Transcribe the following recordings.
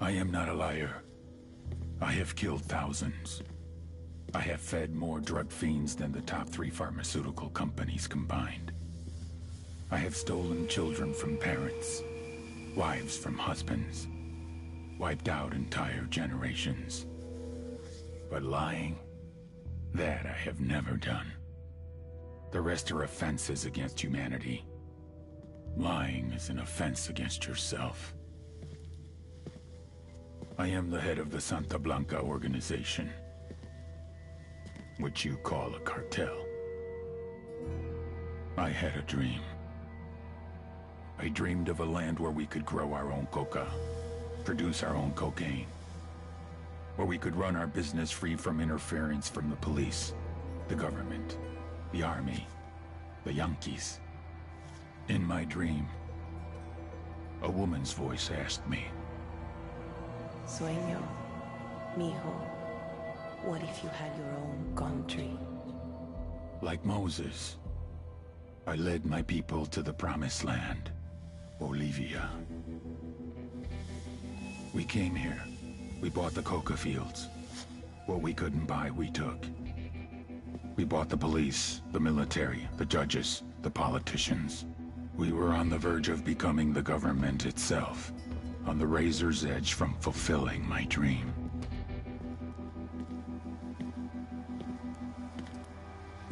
I am not a liar. I have killed thousands. I have fed more drug fiends than the top 3 pharmaceutical companies combined. I have stolen children from parents, wives from husbands, wiped out entire generations. But lying, that I have never done. The rest are offenses against humanity. Lying is an offense against yourself. I am the head of the Santa Blanca organization, which you call a cartel. I had a dream. I dreamed of a land where we could grow our own coca, produce our own cocaine, where we could run our business free from interference from the police, the government, the army, the Yankees. In my dream, a woman's voice asked me, Sueño, mijo, what if you had your own country? Like Moses, I led my people to the promised land, Bolivia. We came here. We bought the coca fields. What we couldn't buy, we took. We bought the police, the military, the judges, the politicians. We were on the verge of becoming the government itself, on the razor's edge from fulfilling my dream.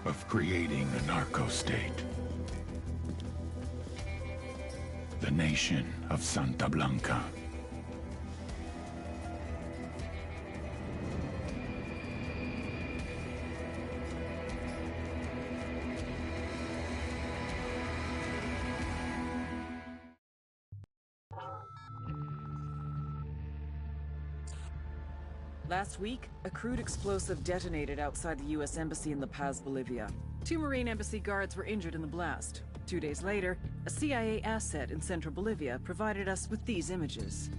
Of creating a narco-state. The nation of Santa Blanca. Last week, a crude explosive detonated outside the U.S. Embassy in La Paz, Bolivia. 2 Marine Embassy guards were injured in the blast. 2 days later, a CIA asset in central Bolivia provided us with these images.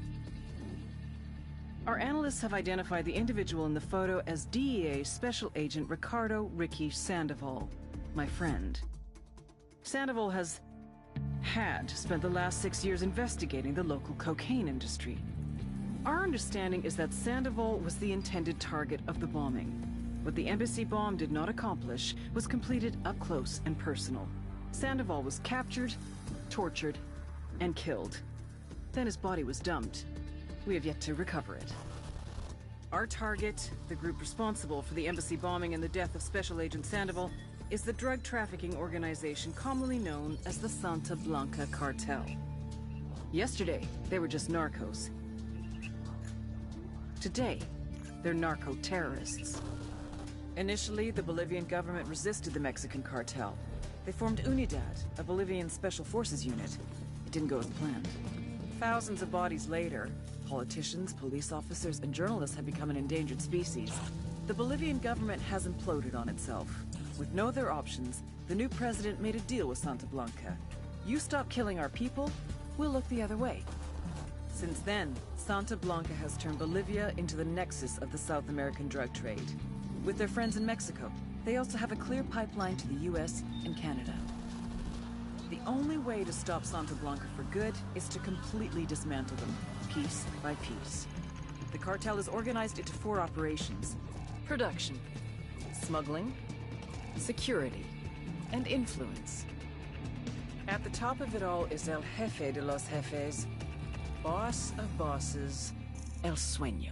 Our analysts have identified the individual in the photo as DEA Special Agent Ricardo Ricky Sandoval, my friend. Sandoval had spent the last 6 years investigating the local cocaine industry. Our understanding is that Sandoval was the intended target of the bombing. What the embassy bomb did not accomplish was completed up close and personal. Sandoval was captured, tortured, and killed. Then his body was dumped. We have yet to recover it. Our target, the group responsible for the embassy bombing and the death of Special Agent Sandoval, is the drug trafficking organization commonly known as the Santa Blanca Cartel. Yesterday, they were just narcos. Today, they're narco-terrorists. Initially, the Bolivian government resisted the Mexican cartel. They formed Unidad, a Bolivian special forces unit. It didn't go as planned. Thousands of bodies later, politicians, police officers, and journalists have become an endangered species. The Bolivian government has imploded on itself. With no other options, the new president made a deal with Santa Blanca. You stop killing our people, we'll look the other way. Since then, Santa Blanca has turned Bolivia into the nexus of the South American drug trade. With their friends in Mexico, they also have a clear pipeline to the US and Canada. The only way to stop Santa Blanca for good is to completely dismantle them, piece by piece. The cartel is organized into 4 operations: production, smuggling, security, and influence. At the top of it all is El Jefe de los Jefes, boss of bosses, El Sueño.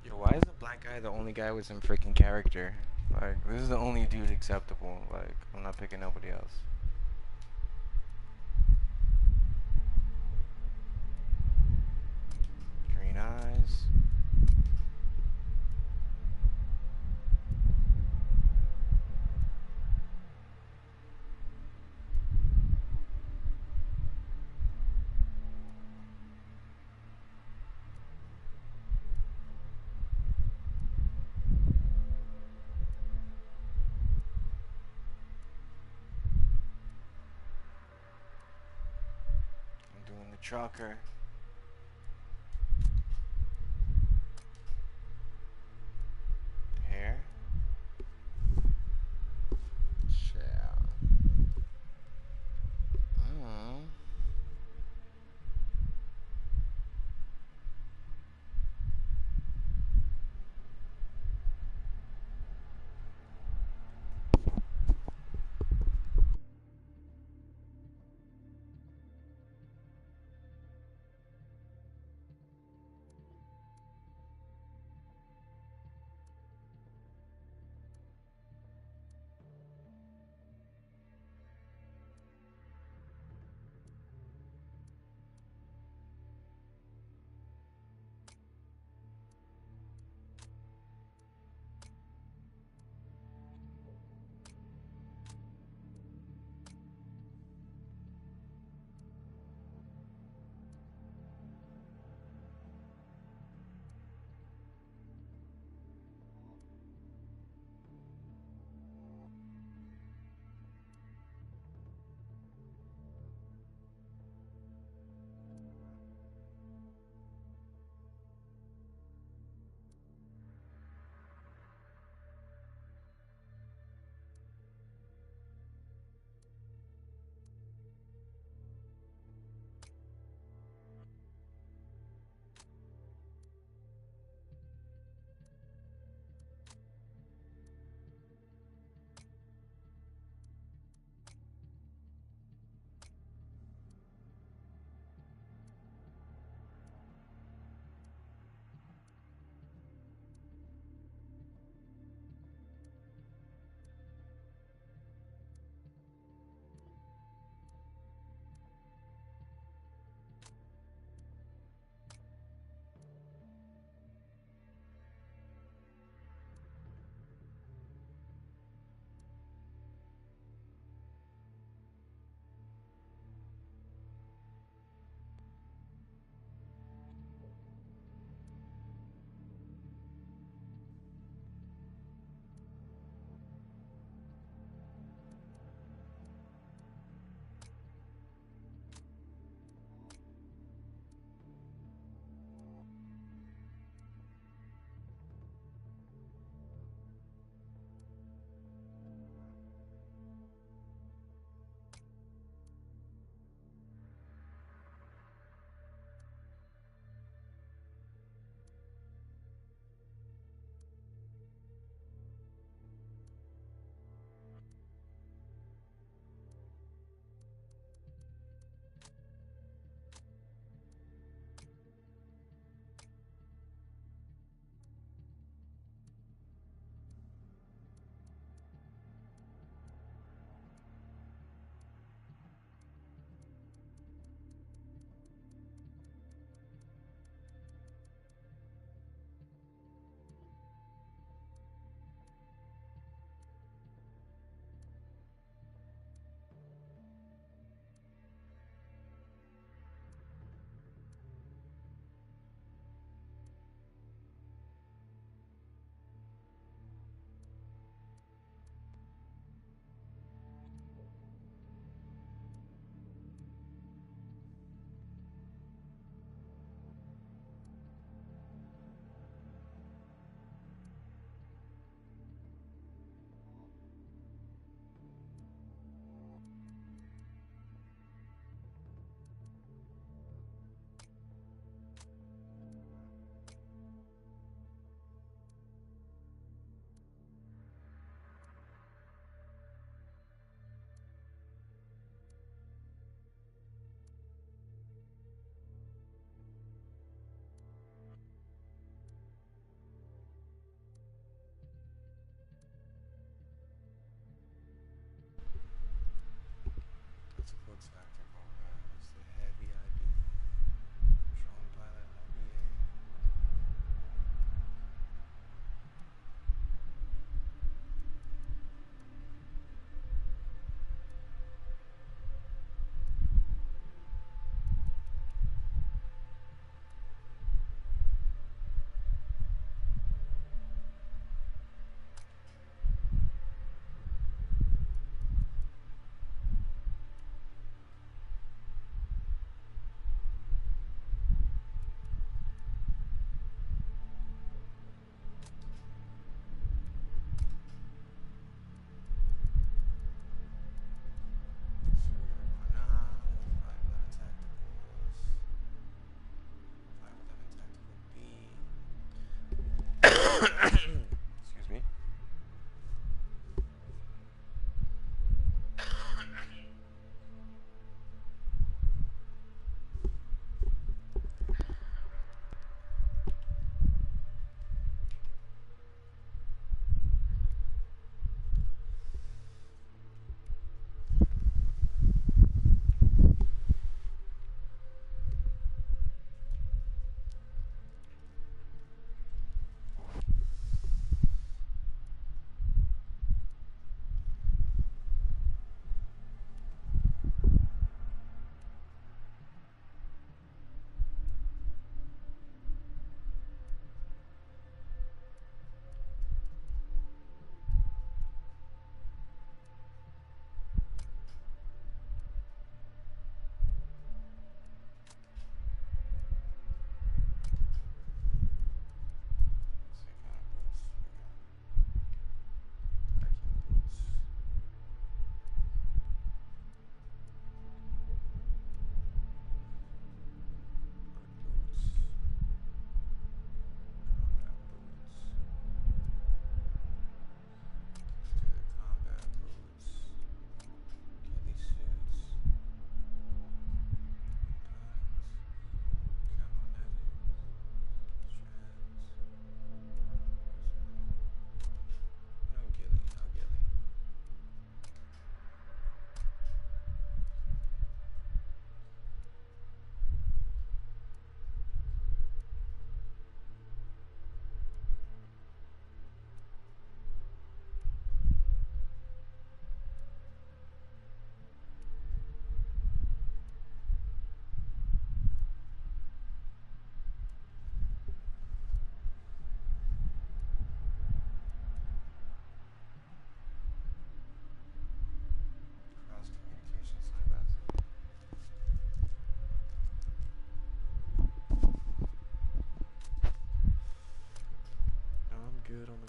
Yo, why is the black guy the only guy with some freaking character? Like, this is the only dude acceptable. Like, I'm not picking nobody else. Green eyes. I'm doing the trucker. Hair. Yeah.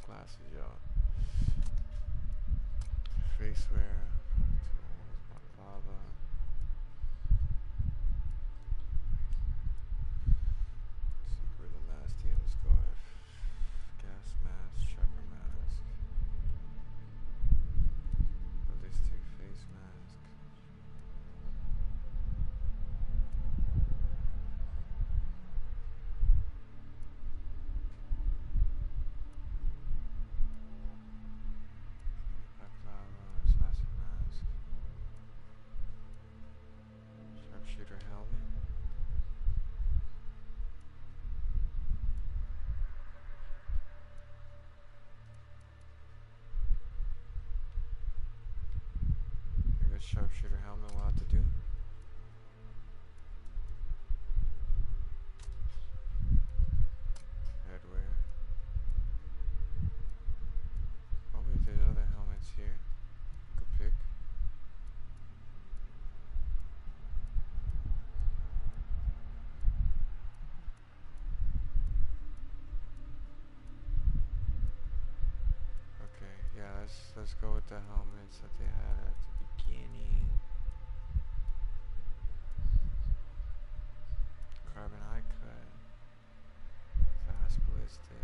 glasses, yo. Face wear. Lava. Let's see where the last TM's going. Gas mask, chopper mask. Ballistic face mask. Assassin mask. Sharpshooter helmet. I guess sharpshooter helmet will have to do. Headwear. Oh wait, there's other helmets here. You could pick. Okay, yeah, let's go with the helmets that they had at the beginning. Carbon high cut. Fast ballistic.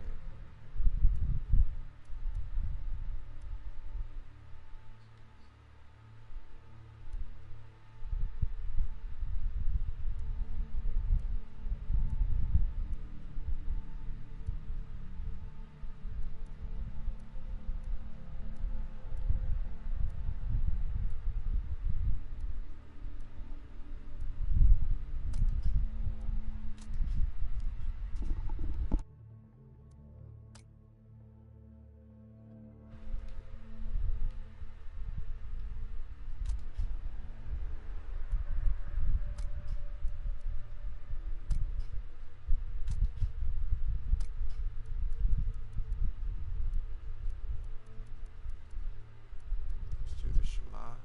Let's do the Shema.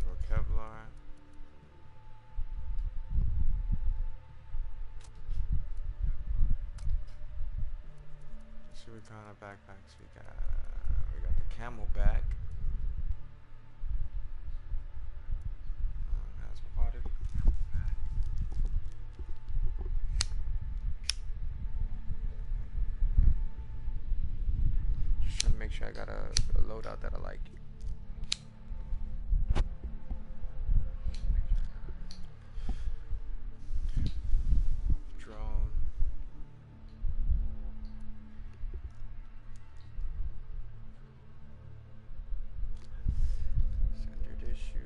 Go Kevlar. Let's see what kind of backpacks we got. We got the Camelback. Has water. Just trying to make sure I got a loadout that I like. Drone. Standard issue.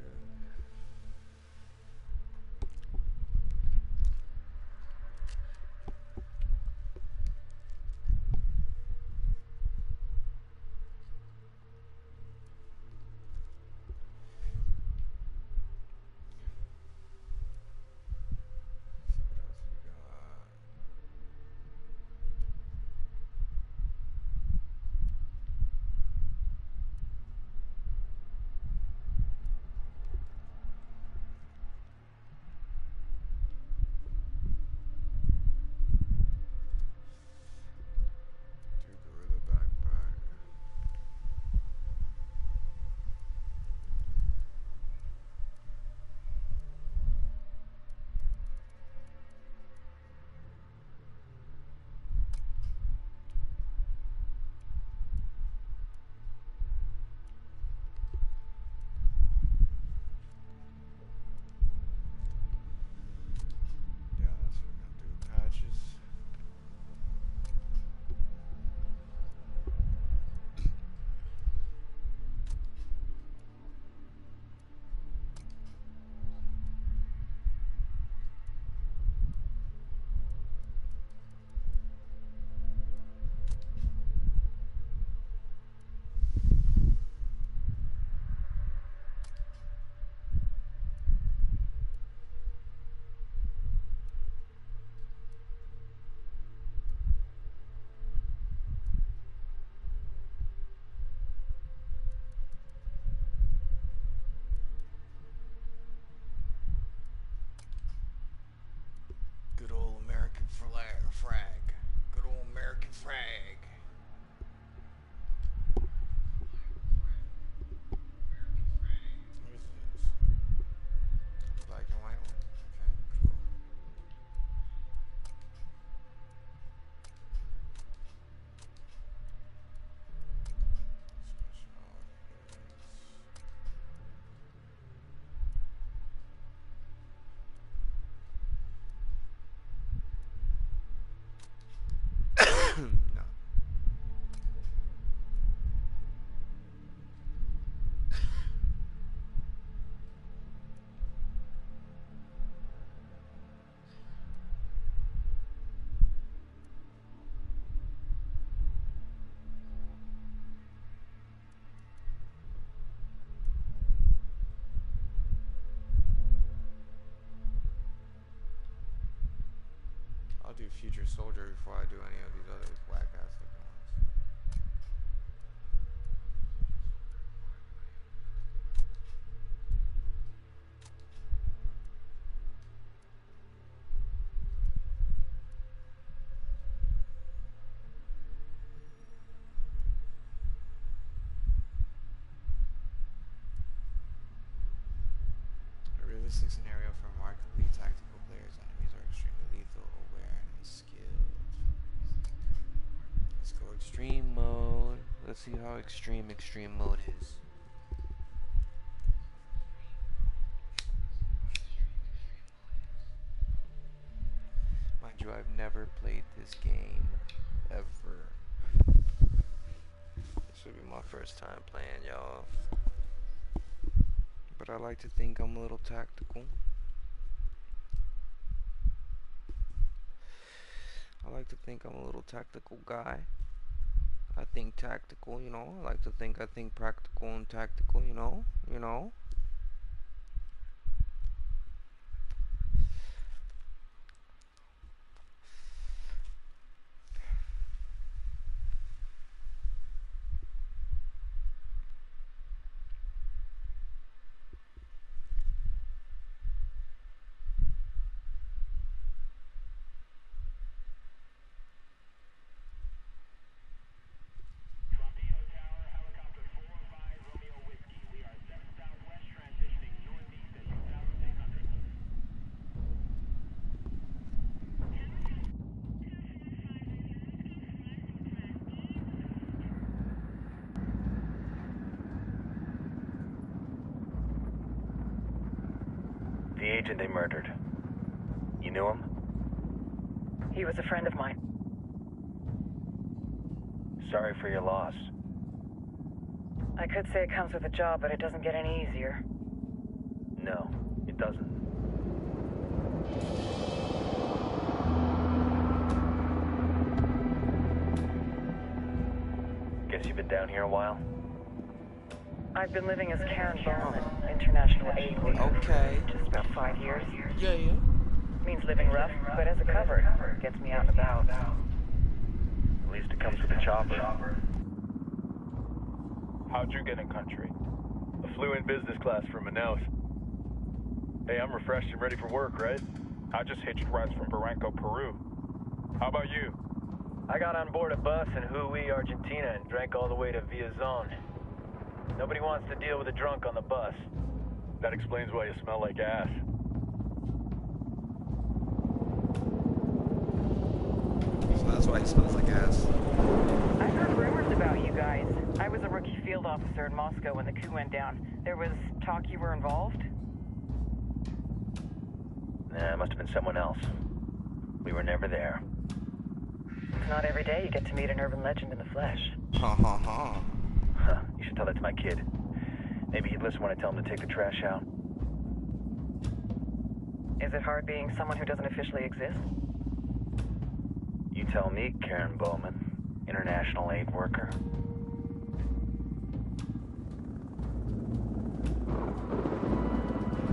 do Future Soldier before I do any of these other whack ass looking ones. A realistic scenario for markedly tactical players. Enemies are extremely lethal, aware, and skilled. Let's go extreme mode. Let's see how extreme mode is. Mind you, I've never played this game ever. This will be my first time playing, y'all. But I like to think I'm a little tactical. I like to think I'm a little tactical guy. I think tactical, you know. I like to think I think practical and tactical, you know. The agent they murdered. You knew him? He was a friend of mine. Sorry for your loss. I could say it comes with a job, but it doesn't get any easier. No, it doesn't. Guess you've been down here a while? I've been living as Karen Bowman, international aid worker, Okay. for just about 5 years. Yeah. Means living rough, but as a cover. Gets me out and about. At least it comes with a chopper. How'd you get in country? I flew in business class from Manaus. Hey, I'm refreshed and ready for work, right? I just hitched rides from Barranco, Peru. How about you? I got on board a bus in Jujuy, Argentina, and drank all the way to Villazon. Nobody wants to deal with a drunk on the bus. That explains why you smell like ass. So that's why it smells like ass. I've heard rumors about you guys. I was a rookie field officer in Moscow when the coup went down. There was talk you were involved? Nah, it must have been someone else. We were never there. It's not every day you get to meet an urban legend in the flesh. Huh, you should tell that to my kid. Maybe he'd listen when I tell him to take the trash out. Is it hard being someone who doesn't officially exist? You tell me, Karen Bowman, international aid worker.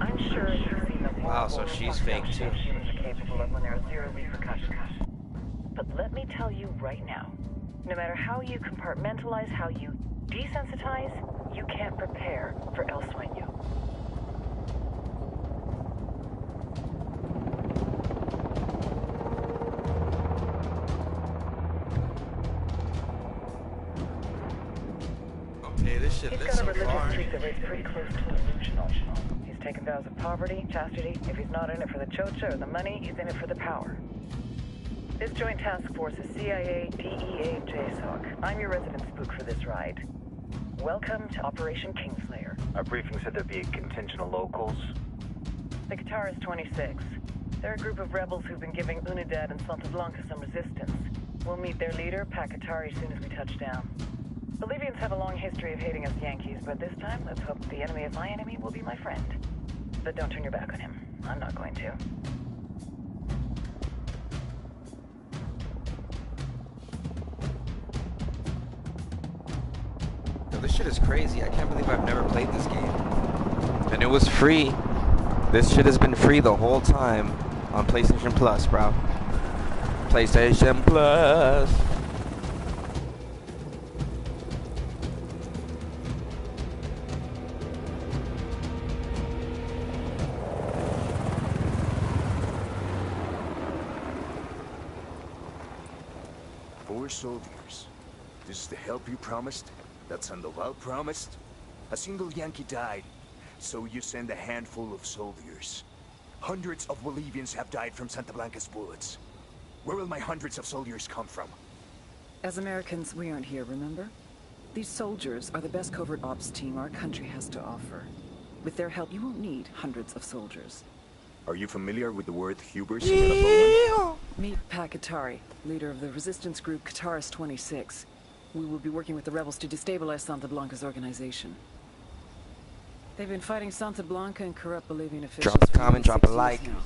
I'm sure you've seen the Wow, so she's fake too. humans are capable of when there are zero repercussions. But let me tell you right now, no matter how you compartmentalize, how you desensitize, you can't prepare for El Sueño. Okay, this shit He's lit got a so religious far. streak that rates pretty close to delusional. He's taken vows of poverty, chastity. If he's not in it for the chocha or the money, he's in it for the power. This joint task force is CIA, DEA, JSOC. I'm your resident spook for this ride. Welcome to Operation Kingslayer. Our briefing said there'd be a contingent of locals. The Qatar is 26. They're a group of rebels who've been giving Unidad and Santa Blanca some resistance. We'll meet their leader, Pakatari, as soon as we touch down. Bolivians have a long history of hating us Yankees, but this time, let's hope the enemy of my enemy will be my friend. But don't turn your back on him. I'm not going to. Yo, this shit is crazy. I can't believe I've never played this game. And it was free. This shit has been free the whole time on PlayStation Plus, bro. PlayStation Plus. Four soldiers. This is the help you promised? That Sandoval promised? A single Yankee died, so you send a handful of soldiers. Hundreds of Bolivians have died from Santa Blanca's bullets. Where will my hundreds of soldiers come from? As Americans, we aren't here, remember? These soldiers are the best covert ops team our country has to offer. With their help, you won't need hundreds of soldiers. Are you familiar with the word hubris? Meet Pakatari, leader of the resistance group Kataris 26. We will be working with the rebels to destabilize Santa Blanca's organization. They've been fighting Santa Blanca and corrupt Bolivian officials. Drop a comment, drop a like. Now.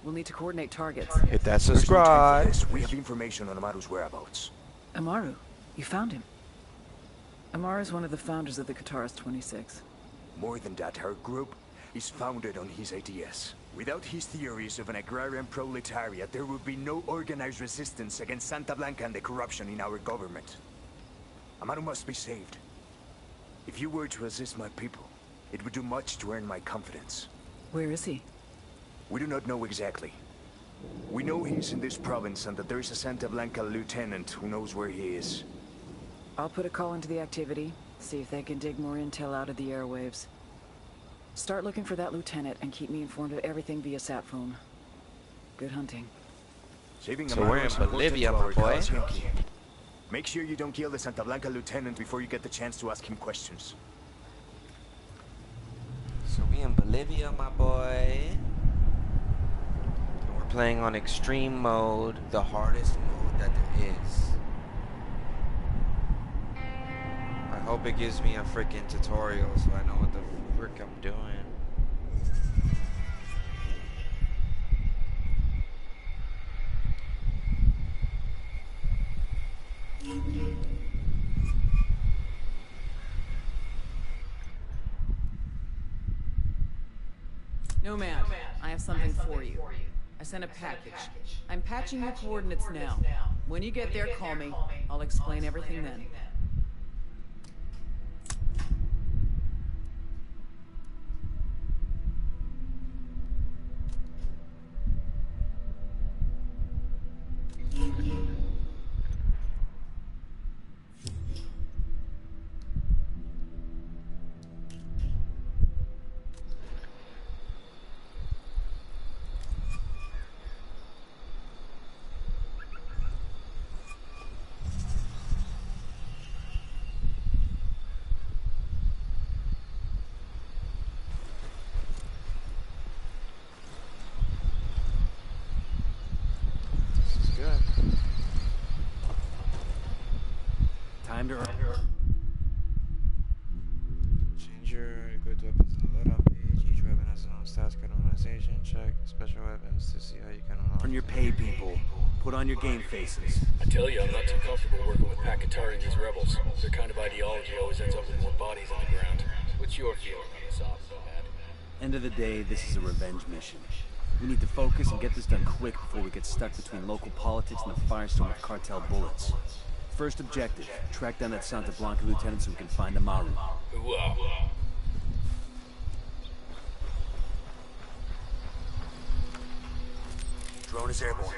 We'll need to coordinate targets. Hit that subscribe. We have information on Amaru's whereabouts. Amaru, you found him. Amaru is one of the founders of the Kataris 26. More than that, her group is founded on his ideas. Without his theories of an agrarian proletariat, there would be no organized resistance against Santa Blanca and the corruption in our government. Amaru must be saved. If you were to assist my people, it would do much to earn my confidence. Where is he? We do not know exactly. We know he's in this province and that there is a Santa Blanca lieutenant who knows where he is. I'll put a call into the activity, see if they can dig more intel out of the airwaves. Start looking for that lieutenant and keep me informed of everything via sat phone. Good hunting. Saving So we're in Bolivia, my boy. Make sure you don't kill the Santa Blanca lieutenant before you get the chance to ask him questions. So we in Bolivia, my boy. And we're playing on extreme mode, the hardest mode that there is. I hope it gives me a freaking tutorial so I know what the frick I'm doing. Nomad, I have something for you. I sent a package. I'm patching your coordinates now. When you get there, call me. I'll explain everything then. Time to Change your equipped weapons on the loadout page. Each weapon has its own stats customization. Check special weapons to see how you can unlock. On your pay, people. Put on your game faces. I tell you, I'm not too comfortable working with Pakatari and these rebels. Their kind of ideology always ends up with more bodies on the ground. What's your feeling on this op, Nomad? End of the day, this is a revenge mission. We need to focus and get this done quick before we get stuck between local politics and the firestorm of cartel bullets. First objective, track down that Santa Blanca lieutenant so we can find Amaru. Ooh-ah. Drone is airborne.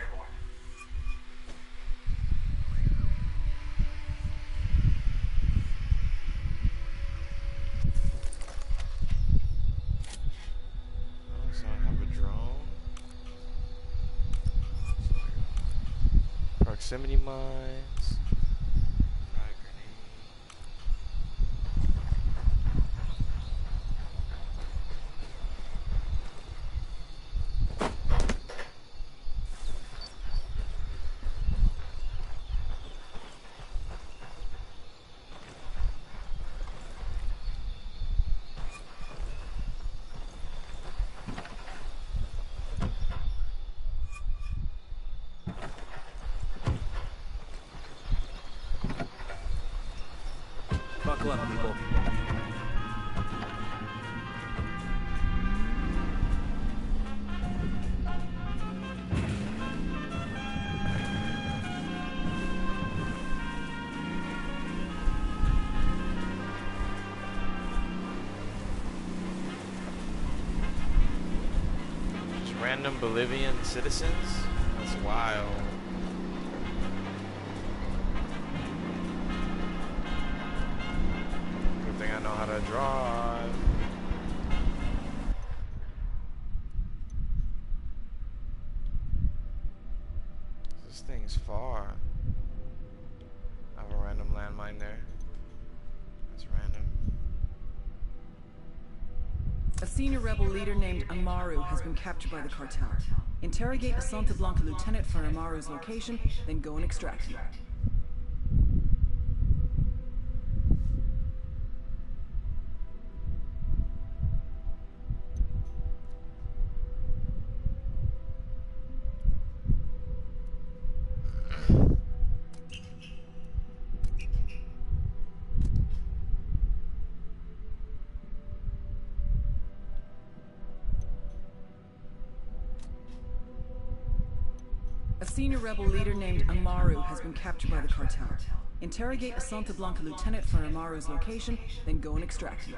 So I have a drone. Proximity mines. Frag grenade. Buckle up, people. random Bolivian citizens? That's wild. Good thing I know how to drive. This thing's far. I have a random landmine there. That's random. A senior rebel leader named Amaru has been captured by the cartel. Interrogate a Santa Blanca lieutenant for Amaru's location, then go and extract him. A senior rebel leader named Amaru has been captured by the cartel. Interrogate a Santa Blanca lieutenant for Amaru's location, then go and extract him.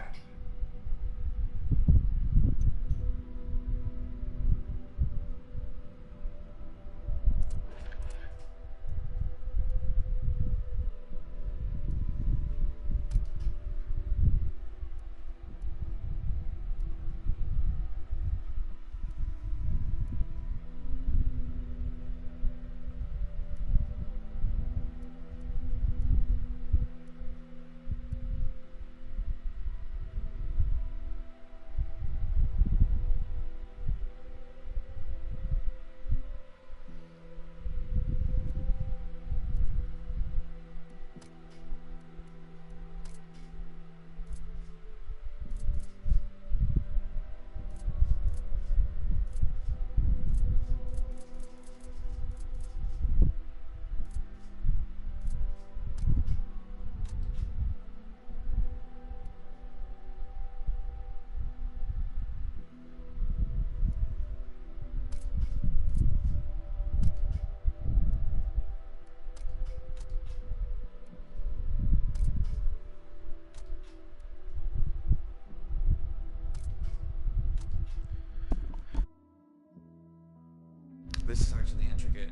This is actually intricate.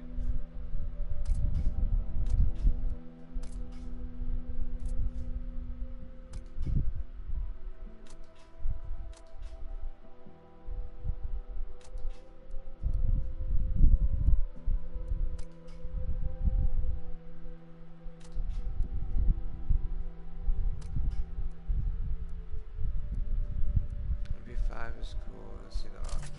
MP5 is cool. Let's see the optics.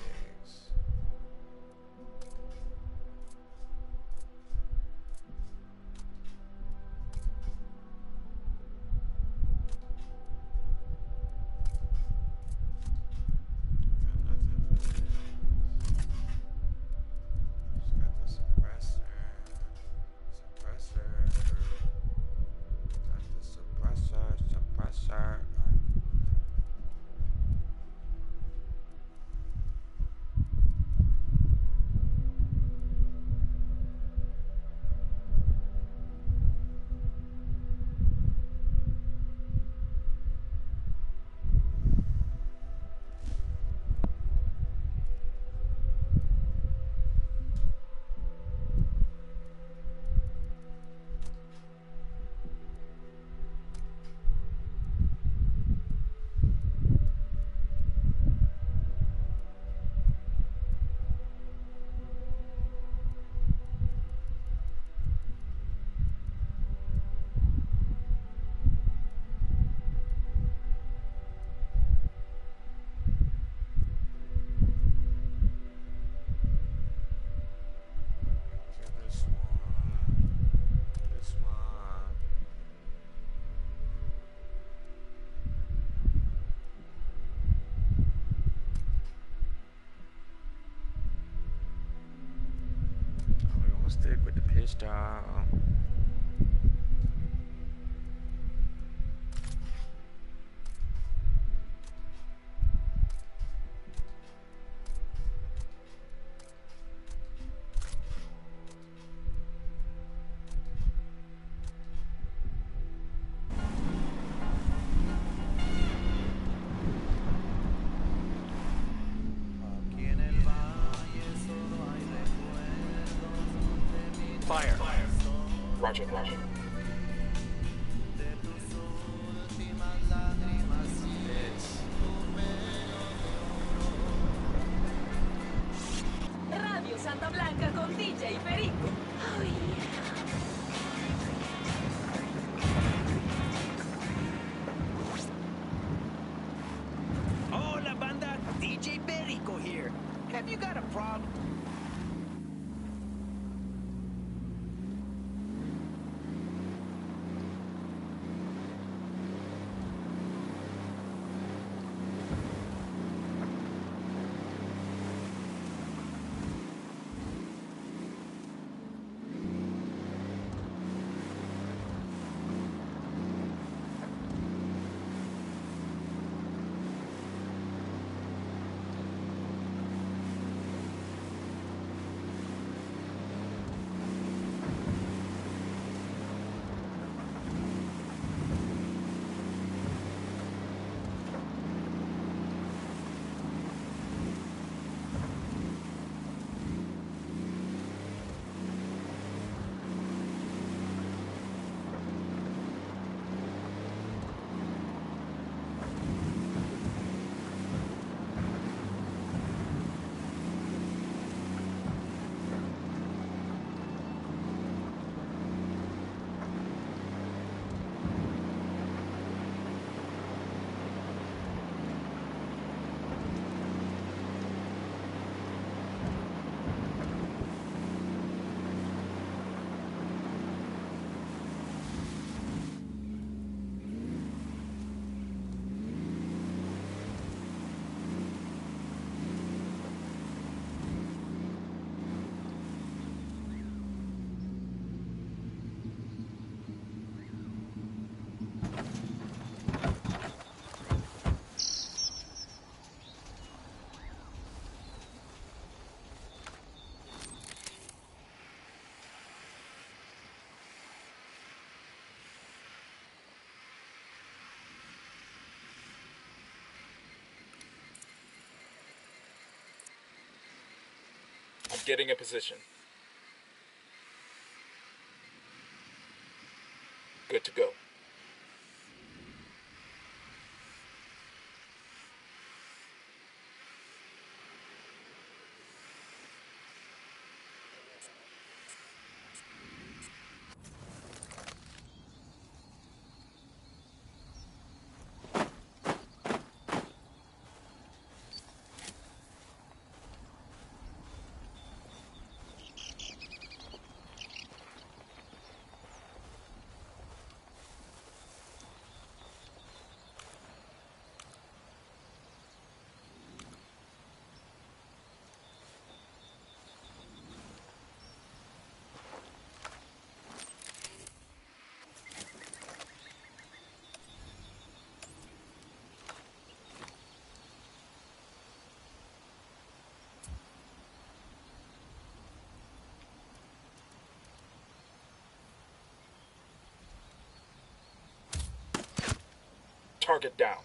Stick with the pistol. Aquí en el valle Roger that. Radio Santa Blanca con DJ Perico. Oh yeah. Hola, banda. DJ Perico here. Have you got a problem? I'm getting a position. Good to go. Target down.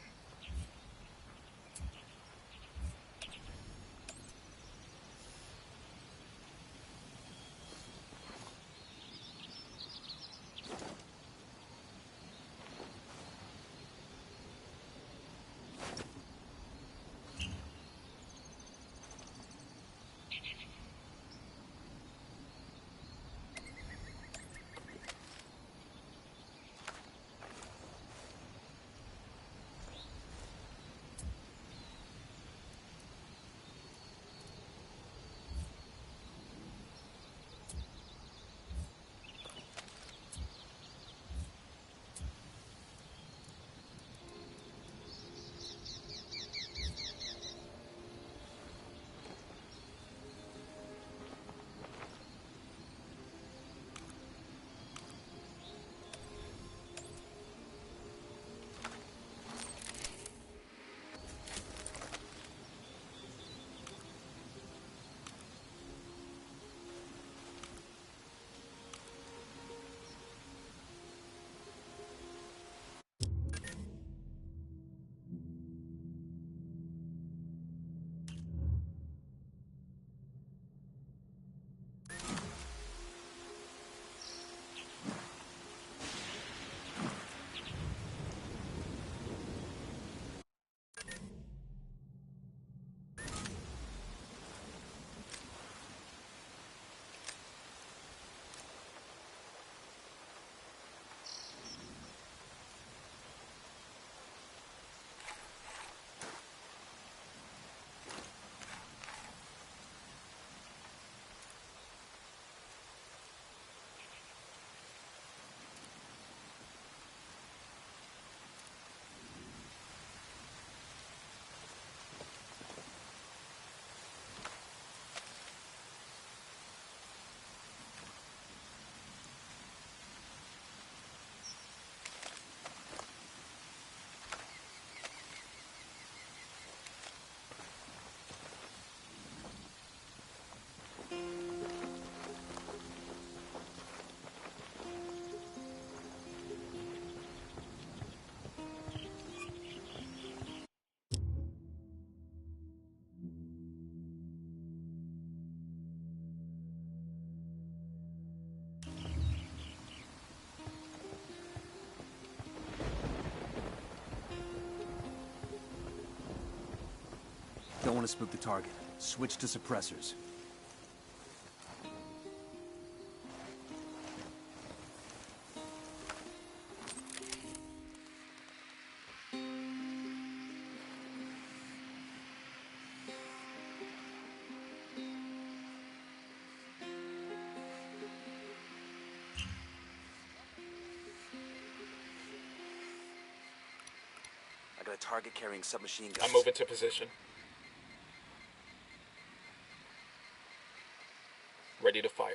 Don't want to spook the target. Switch to suppressors. I got a target carrying submachine guns. I'm moving to position. Ready to fire.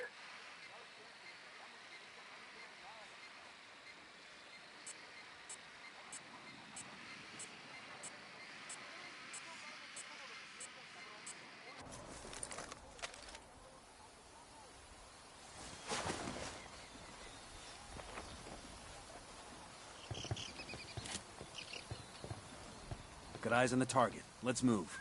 Got eyes on the target. Let's move.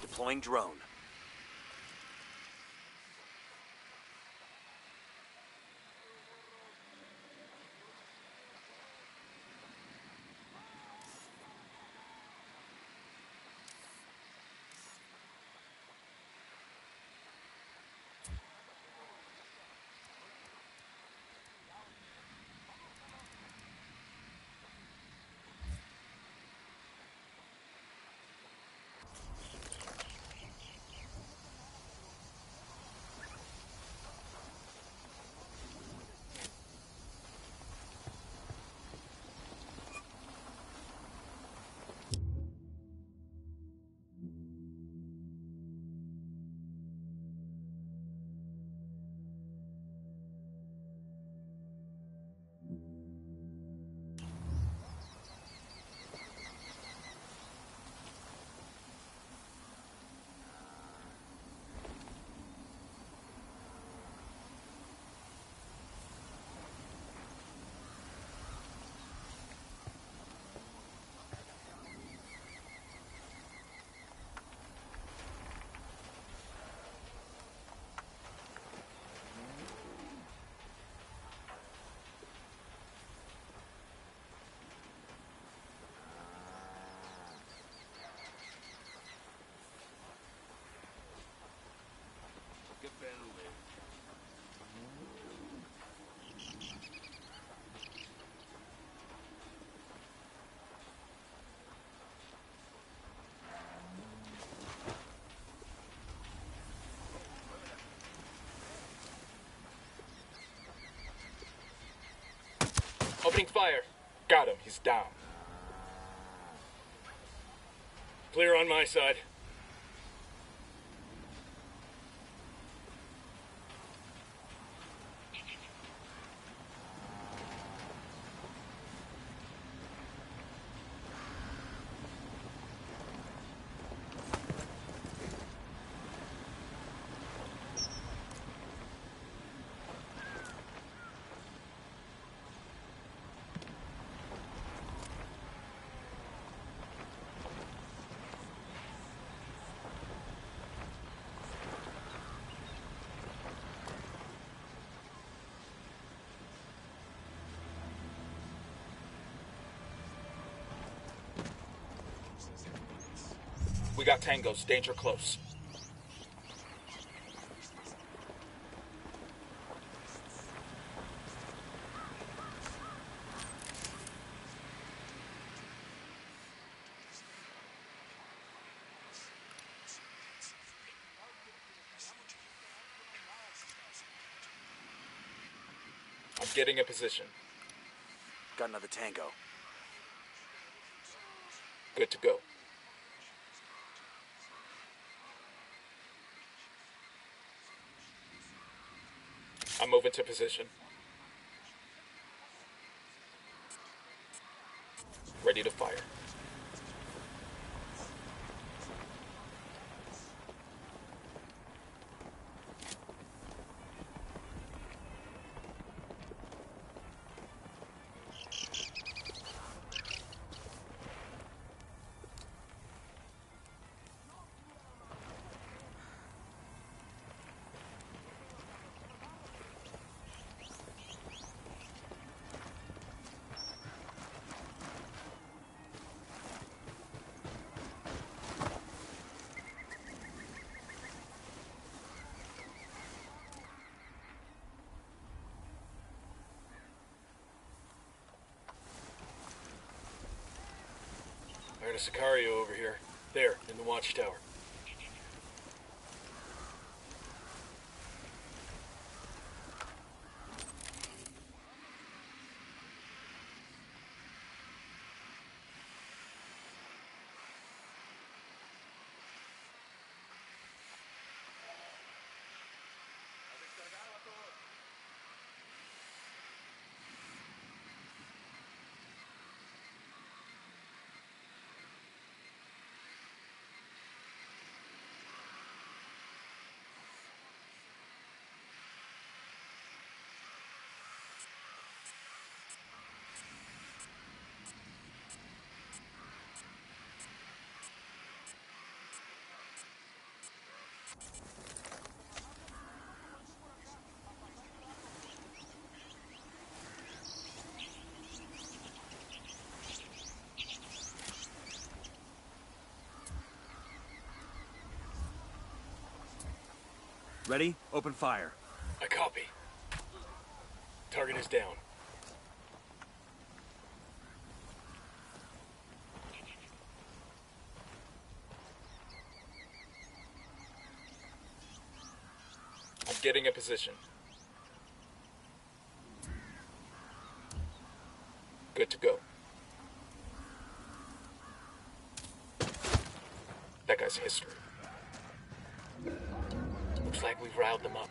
Deploying drone. Opening fire. Got him. He's down. Clear on my side. We got tangos. Danger close. I'm getting a position. Got another tango. Good to go. I'm moving to position. ready to fire. I heard a Sicario over here. There, in the watchtower. Ready? Open fire. I copy. Target is down. I'm getting a position. Good to go. That guy's history. Looks like we've riled them up.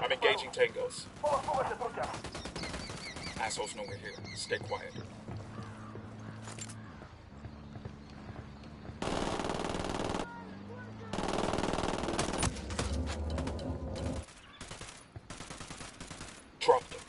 I'm engaging tangos. Assholes know we're here. Stay quiet. Drop them.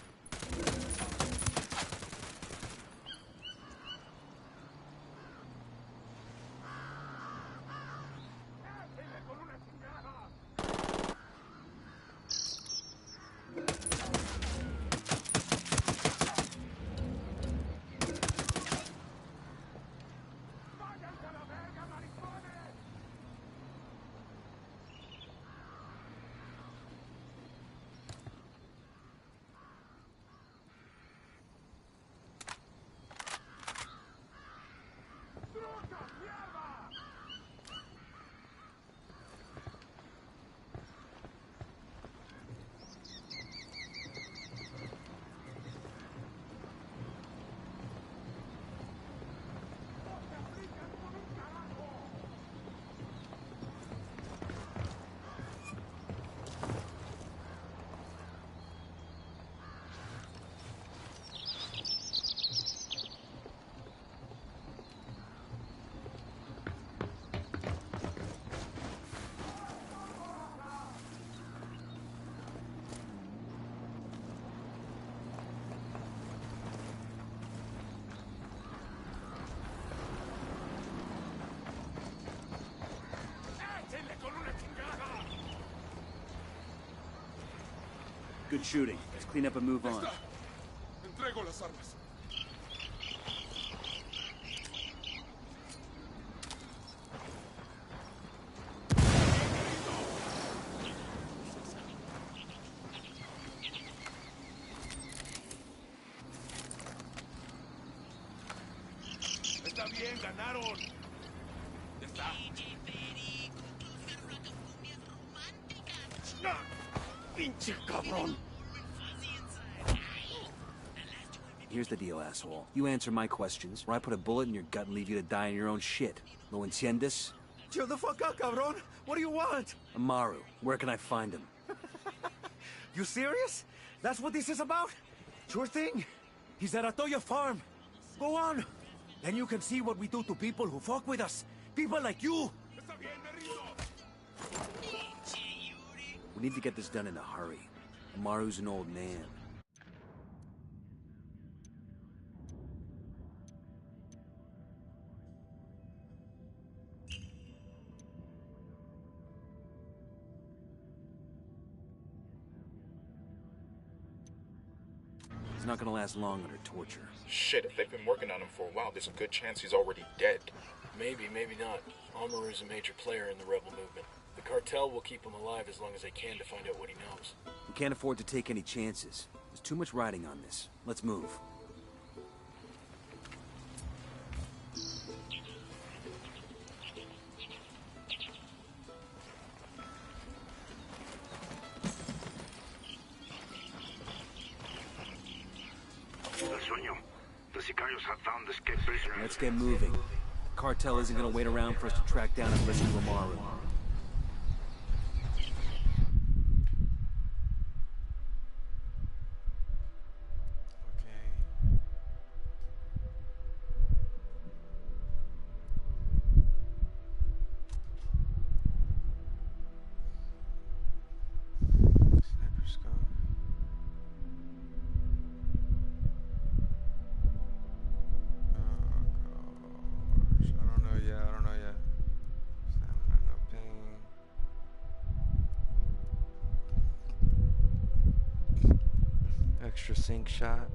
Good shooting. Let's clean up and move on. Entrego las armas. Está bien, ganaron. Ya está. ¡No! ¡Pinche cabrón! Here's the deal, asshole. You answer my questions, or I put a bullet in your gut and leave you to die in your own shit. ¿Lo entiendes? Chill the fuck out, cabron. What do you want? Amaru, where can I find him? You serious? That's what this is about? Sure thing. He's at Atoya Farm. Go on. Then you can see what we do to people who fuck with us. People like you. We need to get this done in a hurry. Amaru's an old man. He's not gonna last long under torture. Shit, if they've been working on him for a while, there's a good chance he's already dead. Maybe, maybe not. Amaru's a major player in the rebel movement. The cartel will keep him alive as long as they can to find out what he knows. We can't afford to take any chances. There's too much riding on this. Let's move. The Sicarios have found the escaped prisoner. Let's get moving. Cartel isn't gonna wait around for us to track down and listen to Amaru. Extra sync shot.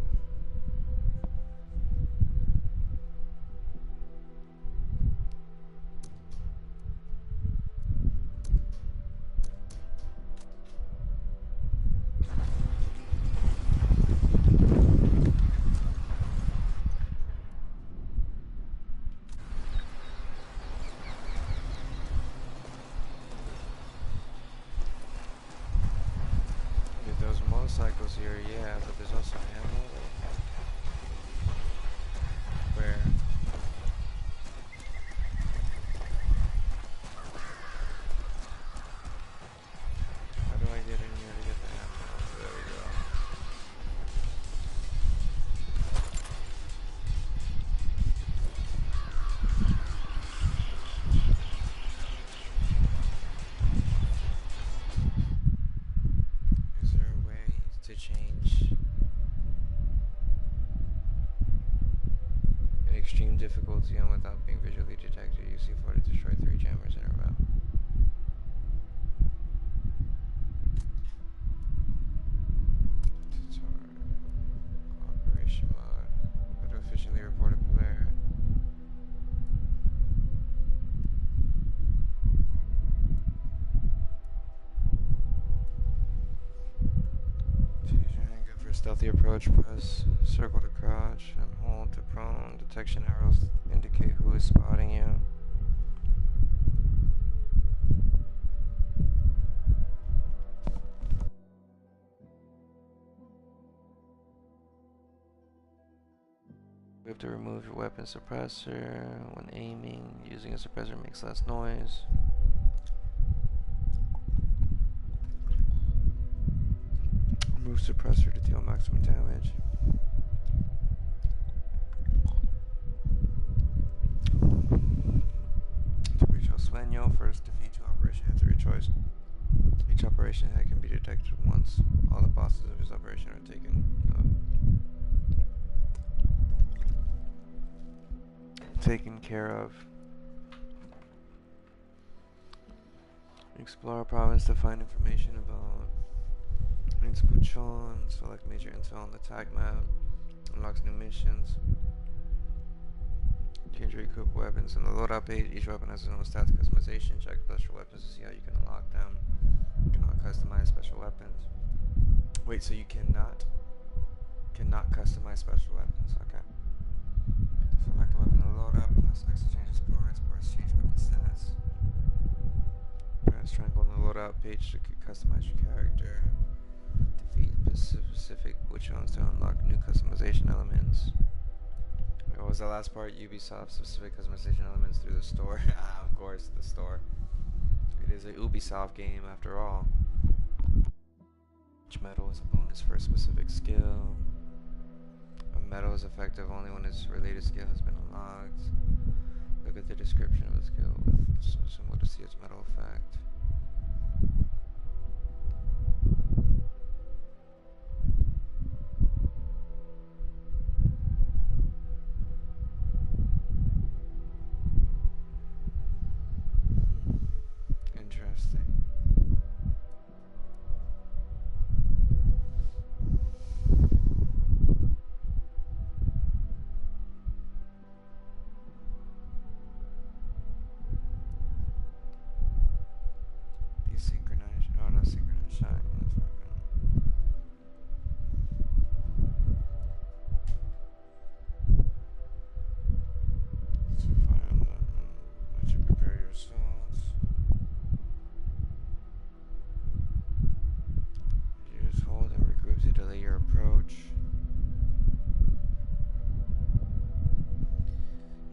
Those motorcycles here, yeah, but there's also ammo. Where? How do I get in here to get the ammo? There we go. To change in extreme difficulty and without being visually detected, use C4 to destroy 3 jammers in a row. Tutorial. Cooperation mode. How to efficiently report a player. Stealthy approach, press circle to crouch and hold to prone. Detection arrows indicate who is spotting you. We have to remove your weapon suppressor. When aiming, using a suppressor makes less noise. Remove suppressor to deal maximum damage. To reach El Sueño, first defeat 2 operation heads every choice. Each operation head can be detected once. All the bosses of his operation are taken care of. Explore a province to find information about Puchon, select major intel on the tag map, unlocks new missions. Change or equip weapons in the loadout page. Each weapon has its own stats customization. Check special weapons to see how you can unlock them. You cannot customize special weapons. Wait, so you cannot customize special weapons? Okay. Select a weapon in the loadout. Press X to change its score. Press change weapon stats. Press triangle on the loadout page to customize your character. Defeat specific Puchons to unlock new customization elements. was the last part? Ubisoft specific customization elements through the store. Of course, the store. It is a Ubisoft game after all. Each medal is a bonus for a specific skill. A medal is effective only when its related skill has been unlocked. Look at the description of the skill with similar to see its medal effect. Interesting. Desynchronized. Oh, not synchronized shot. Let's find that. Let you prepare your assaults. Use hold and regroup to delay your approach.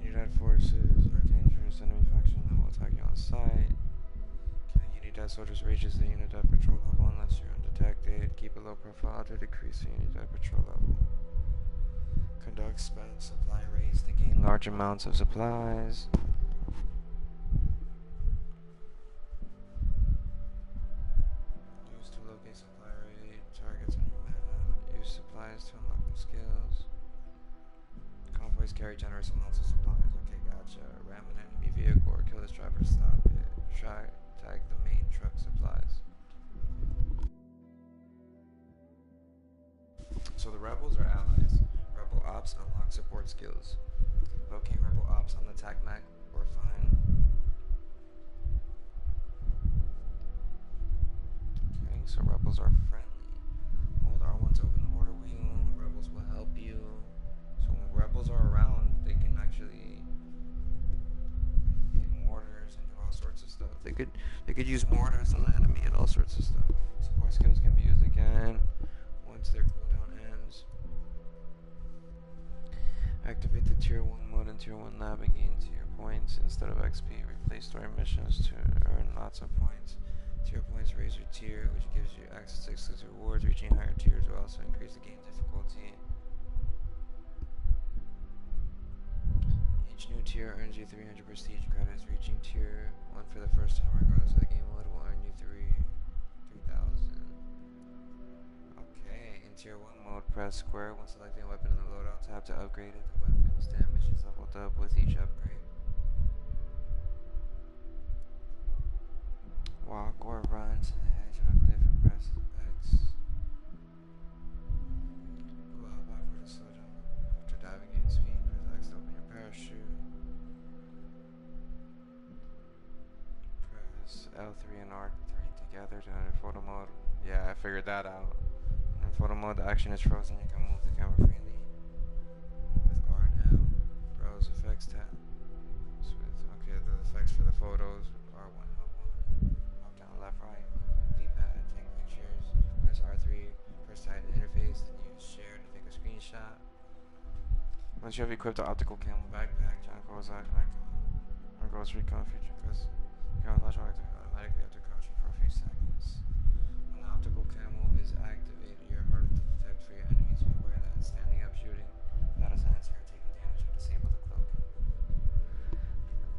Unidad forces are dangerous enemy faction that will attack you on sight. Killing Unidad soldiers raises the Unidad patrol level unless you're undetected. Keep a low profile to decrease the Unidad patrol level. Conduct supply raids to gain large amounts of supplies. Use to locate supply raid targets on your map. Use supplies to unlock new skills. Convoys carry generous amounts of supplies. Okay, gotcha. Ram an enemy vehicle or kill this driver to stop it. Tag the main truck supplies. So the rebels are allies. Rebel ops unlock support skills. Locate rebel ops on the TAC map or find. Okay, so rebels are friendly. Hold R1 to open the order wheel. Rebels will help you. So when rebels are around, they can actually hit mortars and do all sorts of stuff. They could use mortars on the enemy and all sorts of stuff. Support skills can be used again once their cooldown ends. Activate the tier 1 mode and tier 1 lab and gain tier points instead of XP. Replace story missions to earn lots of points. Tier points raise your tier, which gives you access to exclusive rewards. Reaching higher tiers will also increase the game difficulty. Each new tier earns you 300 prestige credits. Reaching tier 1 for the first time regardless of the game mode will earn you 3,000. Okay, in tier 1 mode, press square when selecting a weapon in the loadout tab to upgrade it. The weapon's damage is leveled up with each upgrade. Walk or run to the edge of a cliff and press X. Go up backward to slow down. After diving at speed, press X to open your parachute. Press L3 and R3 together to enter photo mode. Yeah, I figured that out. In photo mode, the action is frozen. You can move the camera freely. With R and L, browse effects tab. Okay, the effects for the photos. R1, L1, up, down, left, right. D-pad, take pictures. Press R3, press title interface, then use share to take a screenshot. Once you have equipped the optical camo backpack, John goes out or goes Recon feature because you can launch automatically after crouching for a few seconds. When the optical camo is activated, you're harder to detect for your enemies. Be aware that standing up shooting without a silencer or taking damage will disable the cloak.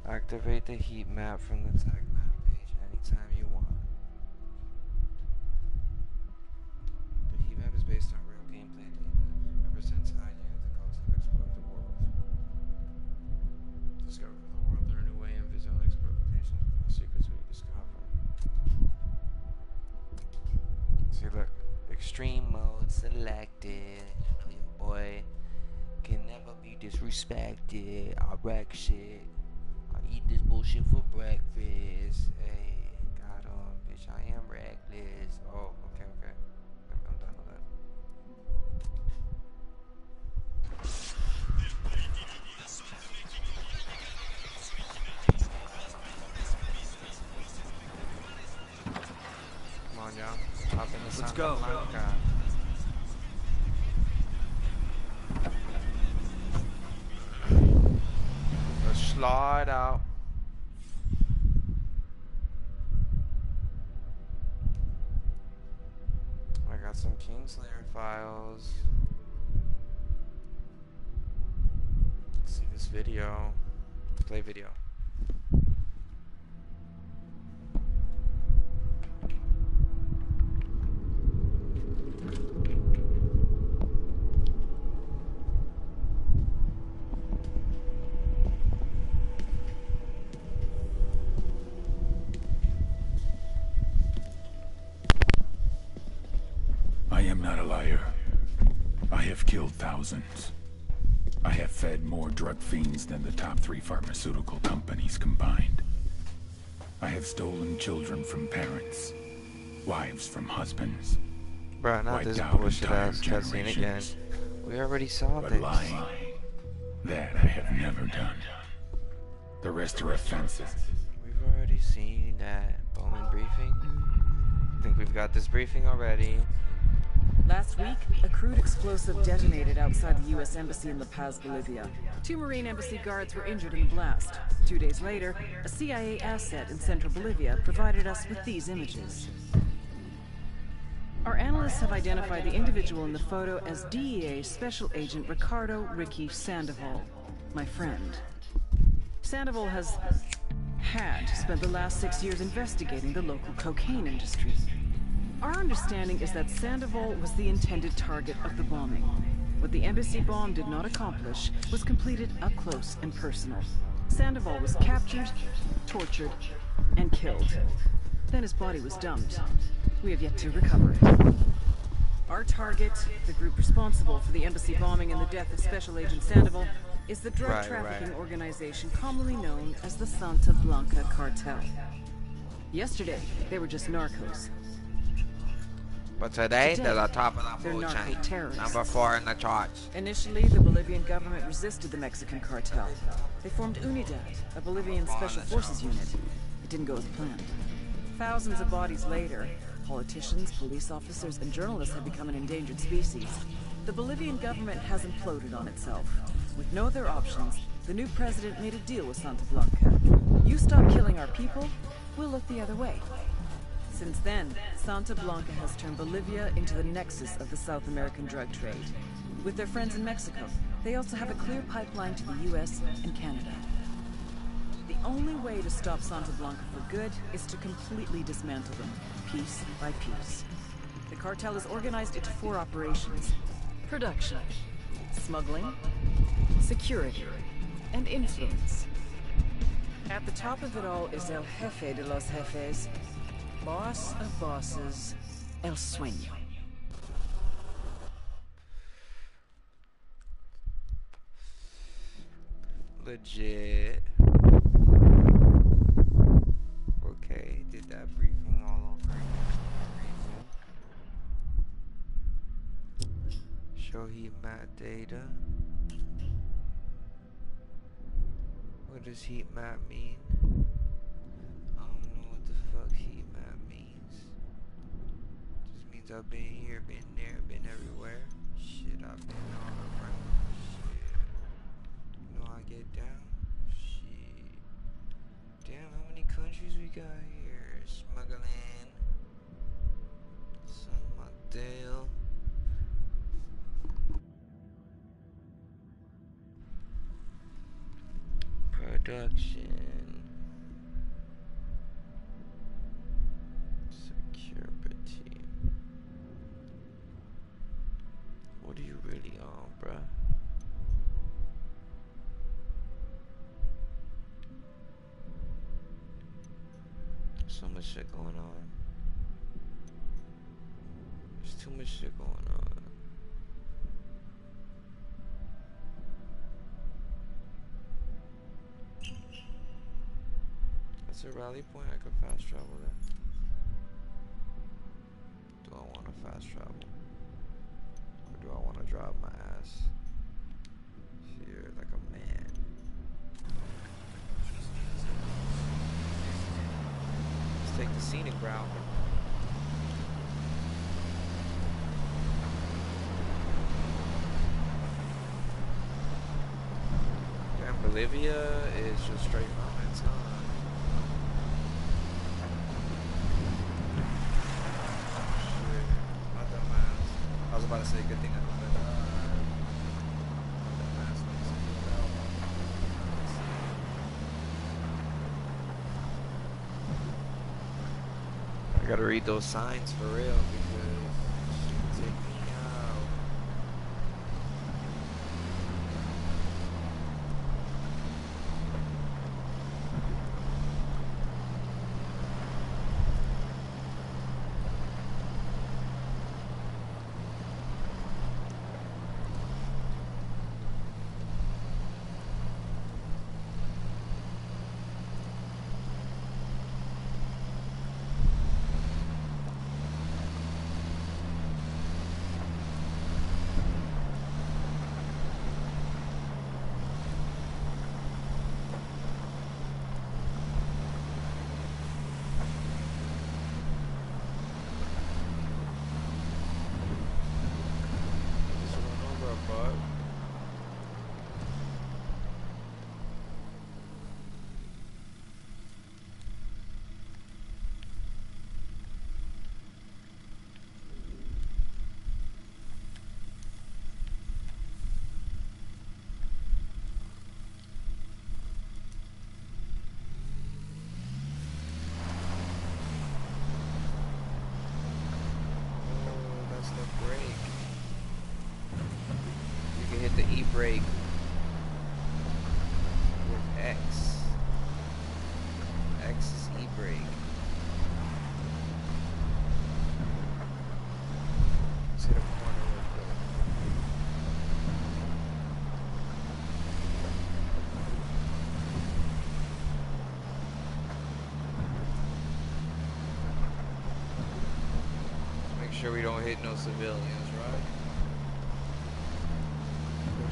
Activate the heat map from the tag map page anytime you want. The heat map is based on real gameplay data. It represents how you, the gods, have explored the world. Discover the world in a new way and visit unexplored locations with no secrets we discover. See, look. Extreme mode selected. You know your boy can never be disrespected. I wreck shit. I eat this bullshit for breakfast. Hey, got on, bitch. I am reckless. Oh, okay. I'm done with that. Come on, y'all. Hop in the Let's go. Blanca. slide out. I got some Kingslayer files. Let's see this video. Play video. I am not a liar. I have killed thousands. I have fed more drug fiends than the top 3 pharmaceutical companies combined. I have stolen children from parents, wives from husbands. Bruh, not this wiped out bullshit entire ass cutscene again. generations. We already saw But this. lying, that I have never done. The rest are offenses. We've already seen that. Bowman briefing? I think we've got this briefing already. Last week, a crude explosive detonated outside the U.S. Embassy in La Paz, Bolivia. 2 Marine Embassy guards were injured in the blast. 2 days later, a CIA asset in central Bolivia provided us with these images. Our analysts have identified the individual in the photo as DEA Special Agent Ricardo Ricky Sandoval, my friend. Sandoval had spent the last 6 years investigating the local cocaine industry. Our understanding is that Sandoval was the intended target of the bombing. What the embassy bomb did not accomplish was completed up close and personal. Sandoval was captured, tortured, and killed. Then his body was dumped. We have yet to recover it. Our target, the group responsible for the embassy bombing and the death of Special Agent Sandoval, is the drug trafficking organization commonly known as the Santa Blanca Cartel. Yesterday, they were just narcos. But today, they're the top of the they're food chain. narco-terrorists. Number 4 in the charts. Initially, the Bolivian government resisted the Mexican cartel. They formed Unidad, a Bolivian special forces unit. It didn't go as planned. Thousands of bodies later, politicians, police officers, and journalists have become an endangered species. The Bolivian government has imploded on itself. With no other options, the new president made a deal with Santa Blanca. You stop killing our people, we'll look the other way. Since then, Santa Blanca has turned Bolivia into the nexus of the South American drug trade. With their friends in Mexico, they also have a clear pipeline to the US and Canada. The only way to stop Santa Blanca for good is to completely dismantle them, piece by piece. The cartel is organized into 4 operations: production, smuggling, security, and influence. At the top of it all is El Jefe de los Jefes, boss of bosses, El Sueño. Legit. Okay, did that briefing all over again. Show heat map data. What does heat map mean? I don't know what the fuck heat map means. Just means I've been here, been there, been everywhere. Shit, I've been all around. Shit. You know I get down? Shit. Damn, how many countries we got here? Smuggling. San Mateo. Production. Security. What are you really on, bruh? So much shit going on. There's too much shit going on. That's a rally point. I could fast travel there. Do I want to fast travel? Or do I want to drive my ass here like a man? Let's take the scenic route. Damn, Bolivia is just straight mountains, huh? Shit, my dumb ass. I was about to say, good thing I don't live. I gotta read those signs for real because shit, take me out. The e-brake with X. X is e-brake. Let's hit a corner real quick. Make sure we don't hit no civilians, right?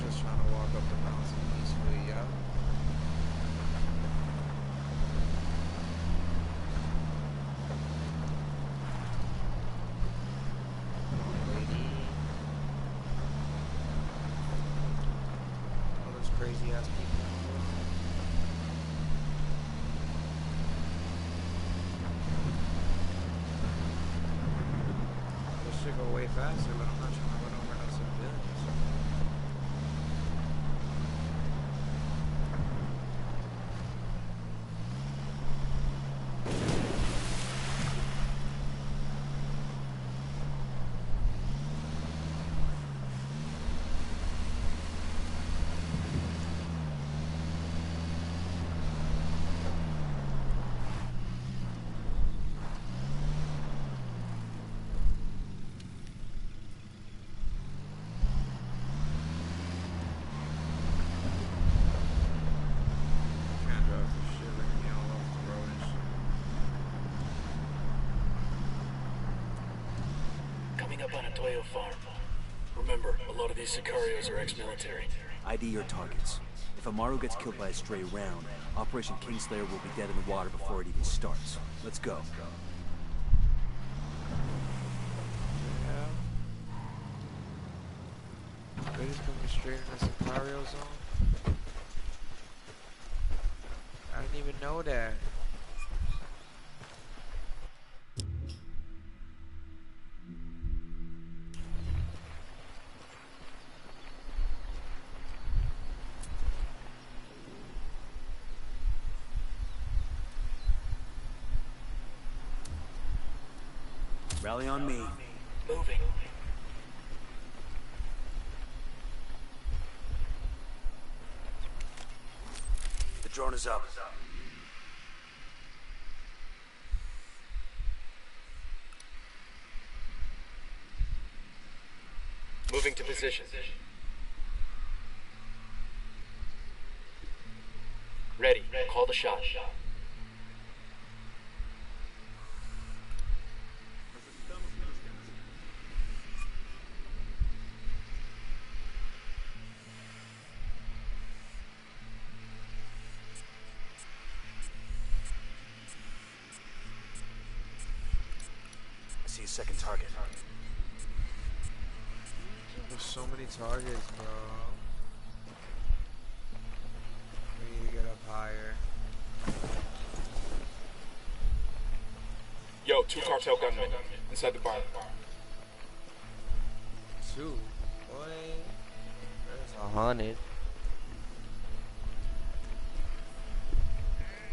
Just trying to walk up the mountain peacefully, yeah. All those crazy ass people. This should go way faster, but I'm not trying to run over no civilians. Up on a Toyo farm. Remember, a lot of these Sicarios are ex-military. ID your targets. If Amaru gets killed by a stray round, Operation Kingslayer will be dead in the water before it even starts. Let's go. Yeah. They're just coming straight in the Sicario zone. I didn't even know that. Rally on me. Moving. The drone is up. Moving to position. Ready. Call the shot. I see a second target. There's so many targets, bro. 2 cartel gunmen inside the barn. 2? Boy, there's 100.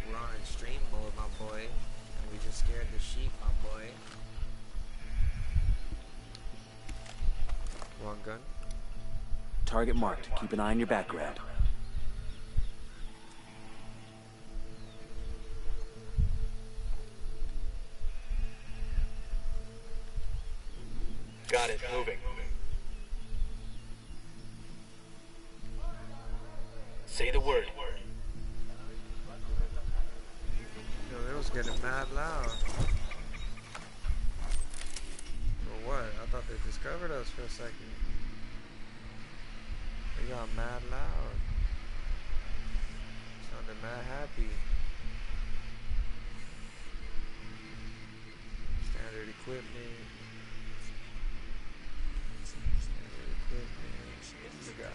We're on extreme mode, my boy. And we just scared the sheep, my boy. One gun. Target marked. Keep an eye on your background. Got it, moving. Say the word. Yo, it was getting mad loud. For what? I thought they discovered us for a second. They got mad loud. Sounded mad happy. Standard equipment. Standard equipment. What we got?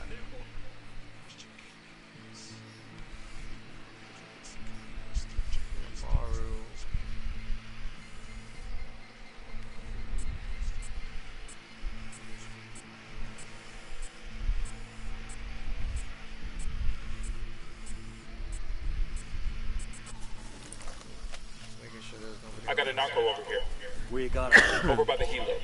Maru. Making sure there's nobody. I got a narco over here. Where you got it? Over by the helo.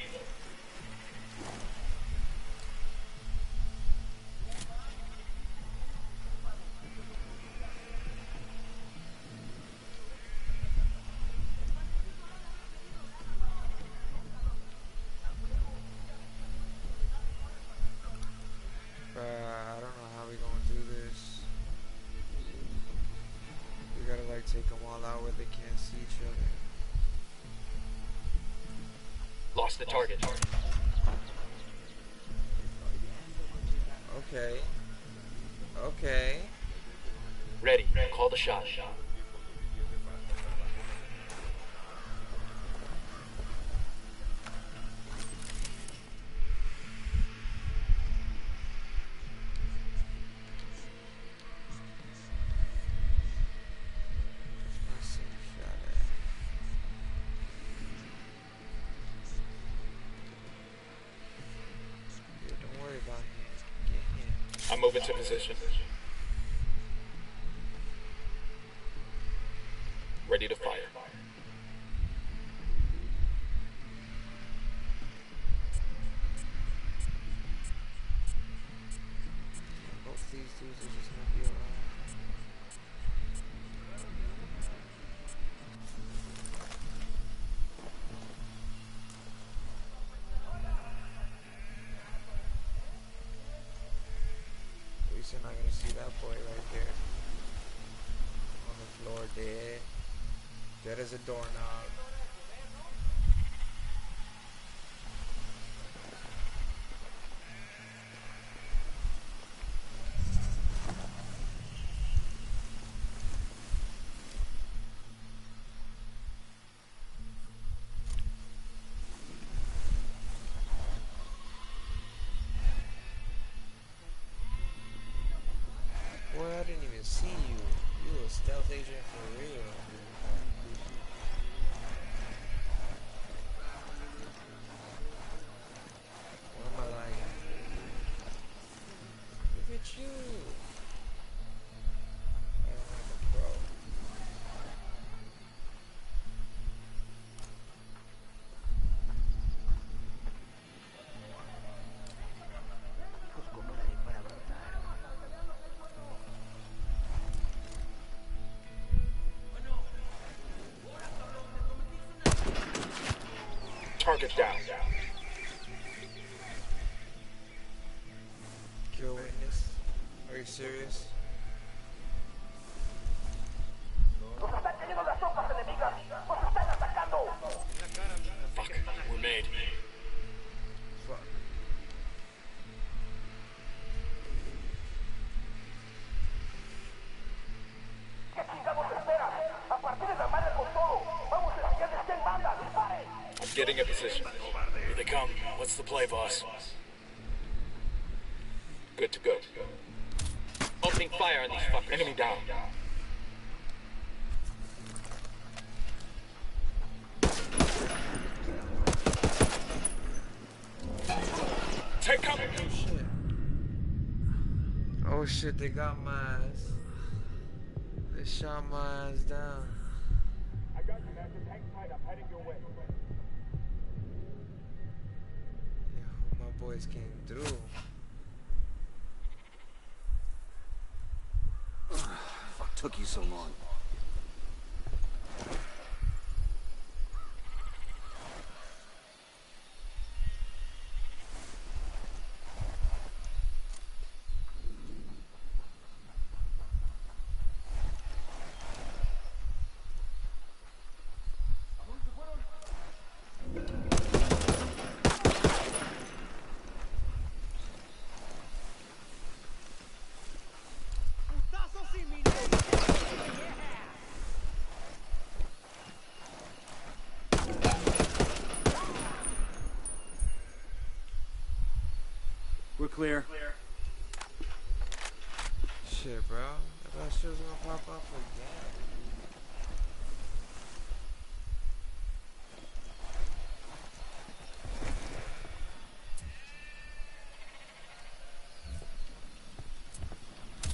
I don't know how we gonna do this. We gotta like take them all out where they can't see each other. Lost the target. Okay. Okay. Ready. Call the shot. Let's see, shot at. Yeah, don't worry about him. Get him. I'm moving to position. Ready to fire. Both these dudes are just gonna be around. At least you're not gonna see that boy right there. On the floor, dead. Dead as a doorknob. Boy, I didn't even see you. You a stealth agent for real. What am I like? Look at you. I'm like a pro. Target down. Kill witness. Are you serious? Fuck. We're made. Fuck. I'm getting a position. Here they come. What's the play, boss? Good to go. Opening fire on these fuckers. Enemy down. shit, they got my ass. They shot my ass down. I got you, man. Just hang tight. I'm heading your way. Yeah, my boys came through. What took you so long? We're clear. Shit, bro. I thought shit was gonna pop up again.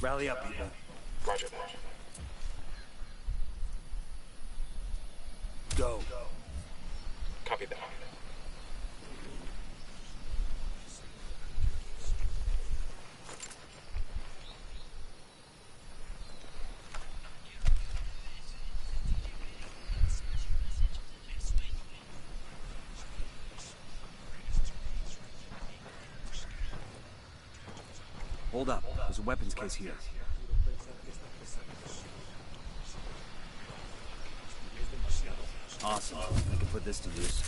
Rally up, people. Roger that. Go. Copy that. Hold up. There's a weapons case here. Awesome. I can put this to use.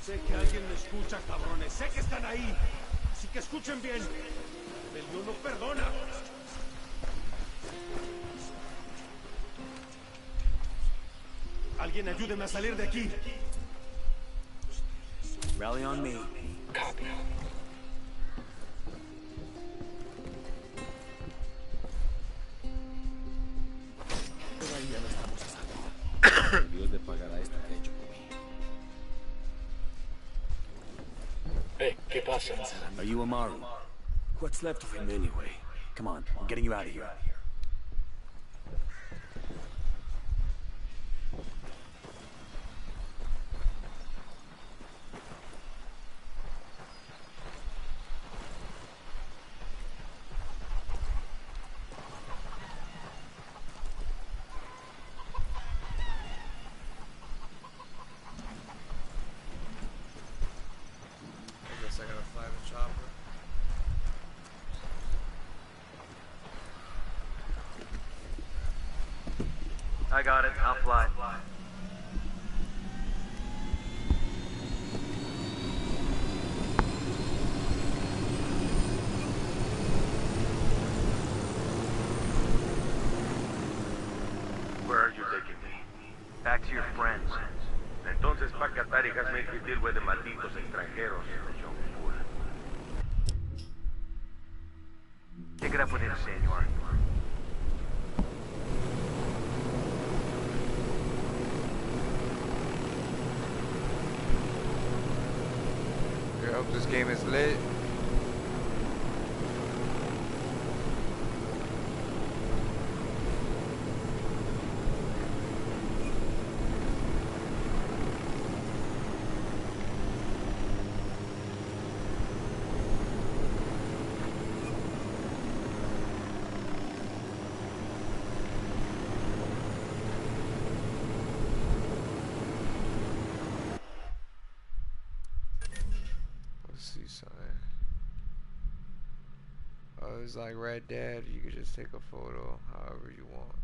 Sé que alguien me escucha, cabrones. Sé que están ahí. Así que escuchen bien. Rebelión no perdona. Alguien ayúdeme a salir de aquí. Rally on me. Copy. Todavía no estamos a salvo. Dios le pagará esto que ha hecho por mí. Hey, ¿qué pasa? Are you Amaru? What's left of him anyway? Come on, I'm getting you out of here. I guess I gotta fly the chopper. I got it. I'll fly. Where are you taking me? Back to your friends. Entonces, pa' catar y hazme insistir, güey, de malditos extranjeros. Pick it up with him, senor. I hope this game is lit. Let's see something. Oh, it's like Red Dead. You could just take a photo however you want.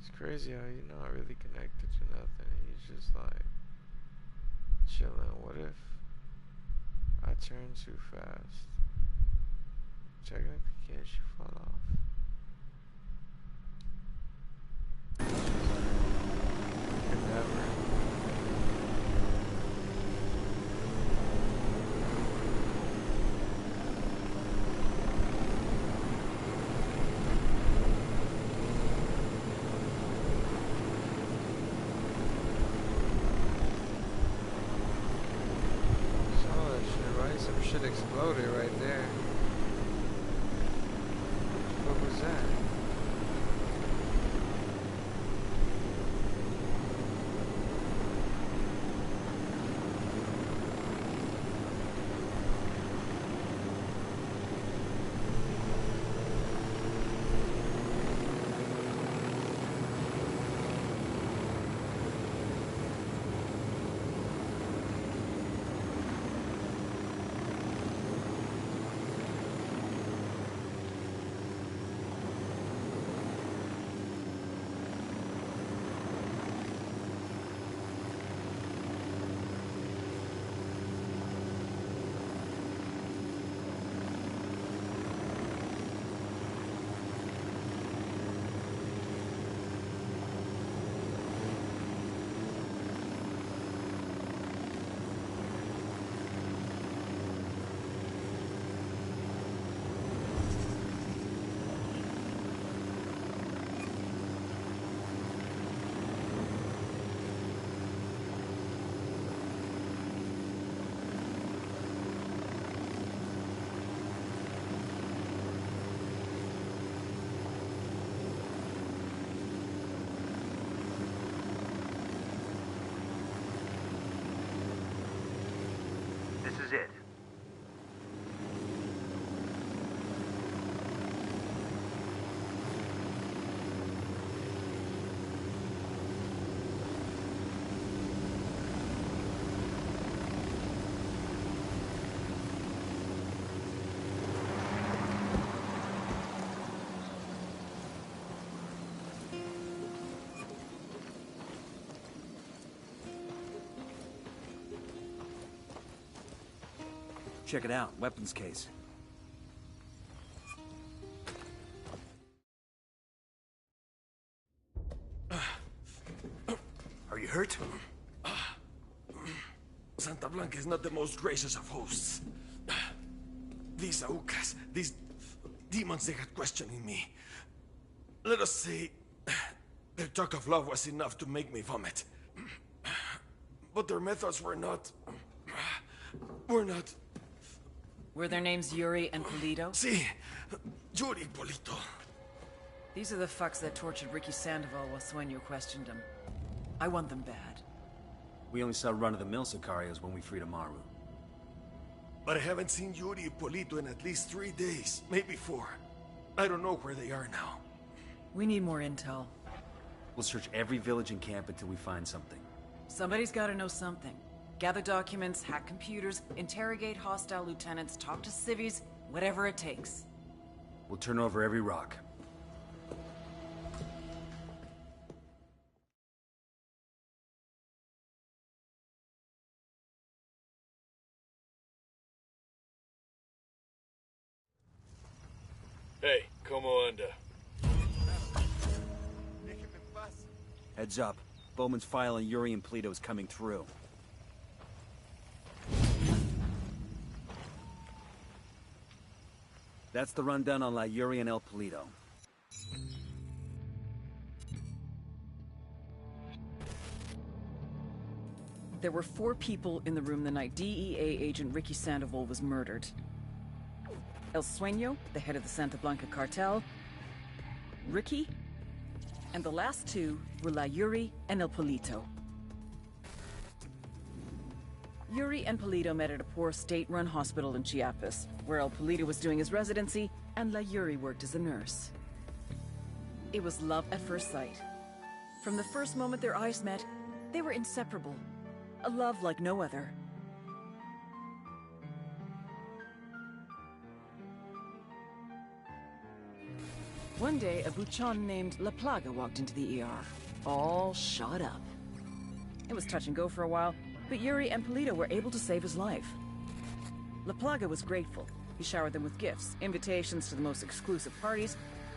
It's crazy how you're not really connected to nothing. You're just like chilling. What if I turn too fast? Technically, can't you fall off? Could never. Some shit exploded right there. What was that? This is it. Check it out, weapons case. Are you hurt? Santa Blanca is not the most gracious of hosts. These Aucas, these demons, they had questioning me. Let us say, their talk of love was enough to make me vomit. But their methods were not... Were their names Yuri and Polito? Si, Yuri Polito. These are the fucks that tortured Ricky Sandoval while Sueño questioned him. I want them bad. We only saw run-of-the-mill Sicarios when we freed Amaru. But I haven't seen Yuri and Polito in at least 3 days, maybe 4. I don't know where they are now. We need more intel. We'll search every village and camp until we find something. Somebody's gotta know something. Gather documents, hack computers, interrogate hostile lieutenants, talk to civvies, whatever it takes. We'll turn over every rock. Hey, como anda? Heads up. Bowman's file on Yuri and Polito is coming through. That's the rundown on La Yuri and El Polito. There were 4 people in the room the night DEA agent Ricky Sandoval was murdered. El Sueño, the head of the Santa Blanca cartel, Ricky, and the last 2 were La Yuri and El Polito. Yuri and Polito met at a poor state-run hospital in Chiapas, where El Polito was doing his residency and La Yuri worked as a nurse. It was love at first sight. From the first moment their eyes met, they were inseparable. A love like no other. One day, a buchon named La Plaga walked into the ER, all shot up. It was touch and go for a while, but Yuri and Polito were able to save his life. La Plaga was grateful. He showered them with gifts, invitations to the most exclusive parties,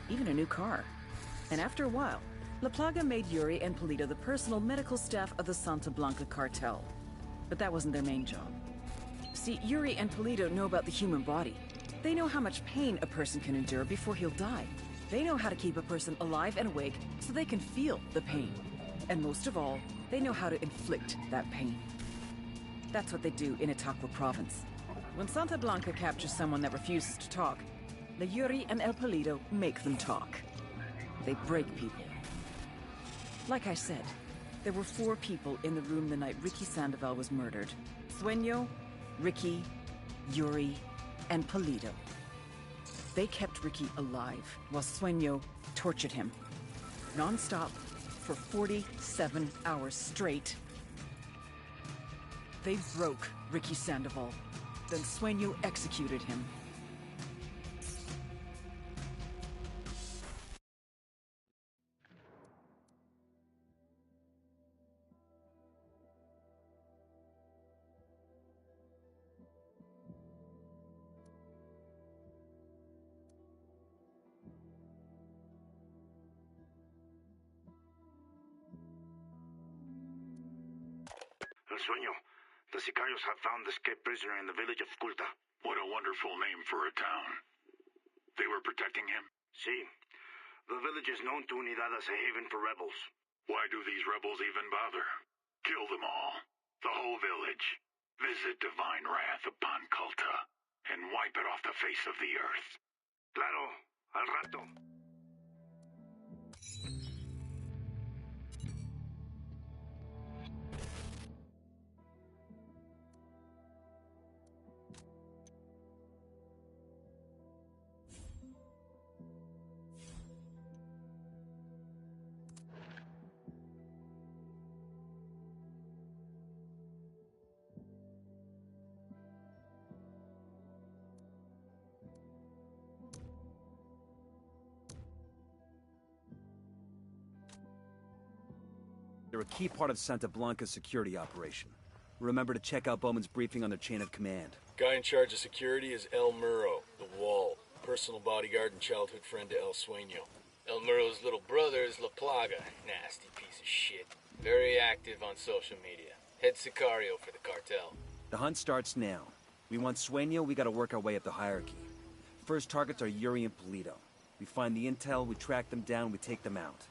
even a new car. And after a while, La Plaga made Yuri and Polito the personal medical staff of the Santa Blanca cartel. But that wasn't their main job. See, Yuri and Polito know about the human body. They know how much pain a person can endure before he'll die. They know how to keep a person alive and awake so they can feel the pain. And most of all, they know how to inflict that pain. That's what they do in Itaqua province. When Santa Blanca captures someone that refuses to talk, the Yuri and El Polito make them talk. They break people. Like I said, there were 4 people in the room the night Ricky Sandoval was murdered. Sueño, Ricky, Yuri, and Polito. They kept Ricky alive while Sueño tortured him. Non-stop for 47 hours straight. They broke Ricky Sandoval. Then Sueño executed him. El Sueño. The Sicarios have found the escaped prisoner in the village of Culta. What a wonderful name for a town. They were protecting him? Sí. The village is known to Unidad as a haven for rebels. Why do these rebels even bother? Kill them all. The whole village. Visit divine wrath upon Culta. And wipe it off the face of the earth. Claro. Al rato. They're a key part of Santa Blanca's security operation. Remember to check out Bowman's briefing on their chain of command. Guy in charge of security is El Muro, the Wall, personal bodyguard and childhood friend to El Sueño. El Muro's little brother is La Plaga, nasty piece of shit. Very active on social media. Head Sicario for the cartel. The hunt starts now. We want Sueño, we gotta work our way up the hierarchy. First targets are Yuri and Polito. We find the intel, we track them down, we take them out.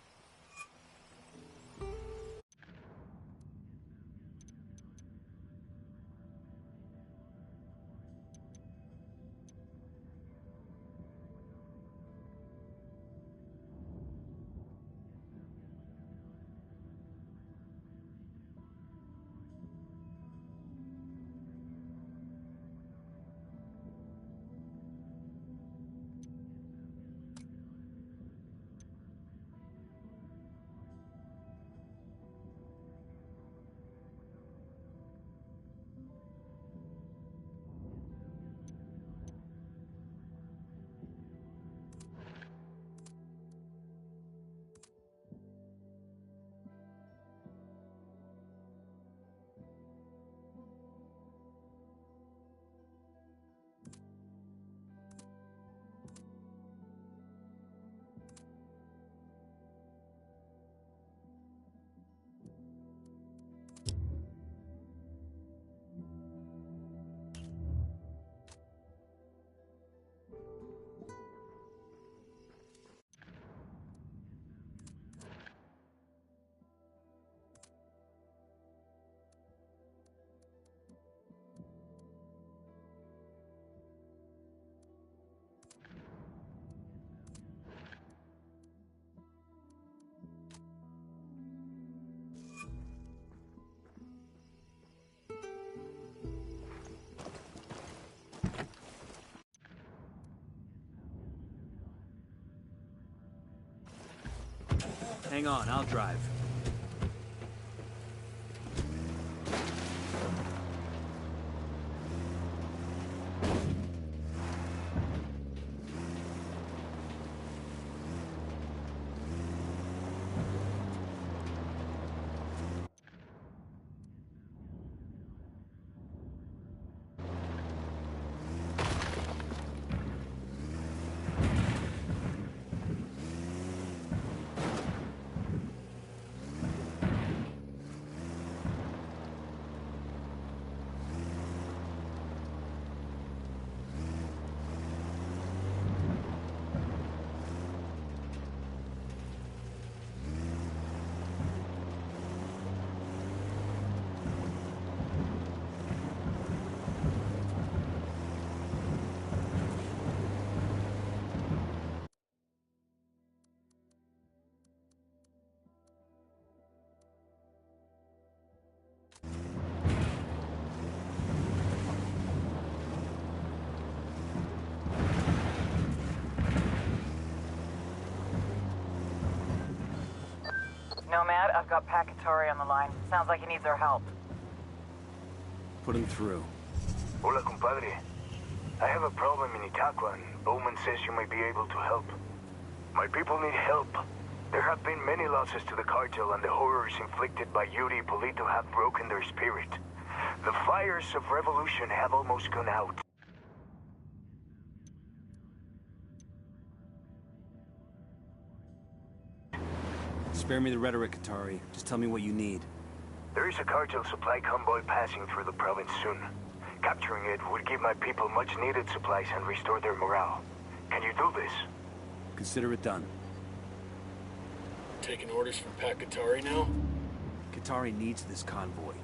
Hang on, I'll drive. Nomad, I've got Pakatari on the line. Sounds like he needs our help. Put him through. Hola, compadre. I have a problem in Itaqua, and Bowman says you might be able to help. My people need help. There have been many losses to the cartel, and the horrors inflicted by Yuri Polito have broken their spirit. The fires of revolution have almost gone out. Spare me the rhetoric, Katari. Just tell me what you need. There is a cartel supply convoy passing through the province soon. Capturing it would give my people much-needed supplies and restore their morale. Can you do this? Consider it done. Taking orders from Pakatari now? Katari needs this convoy.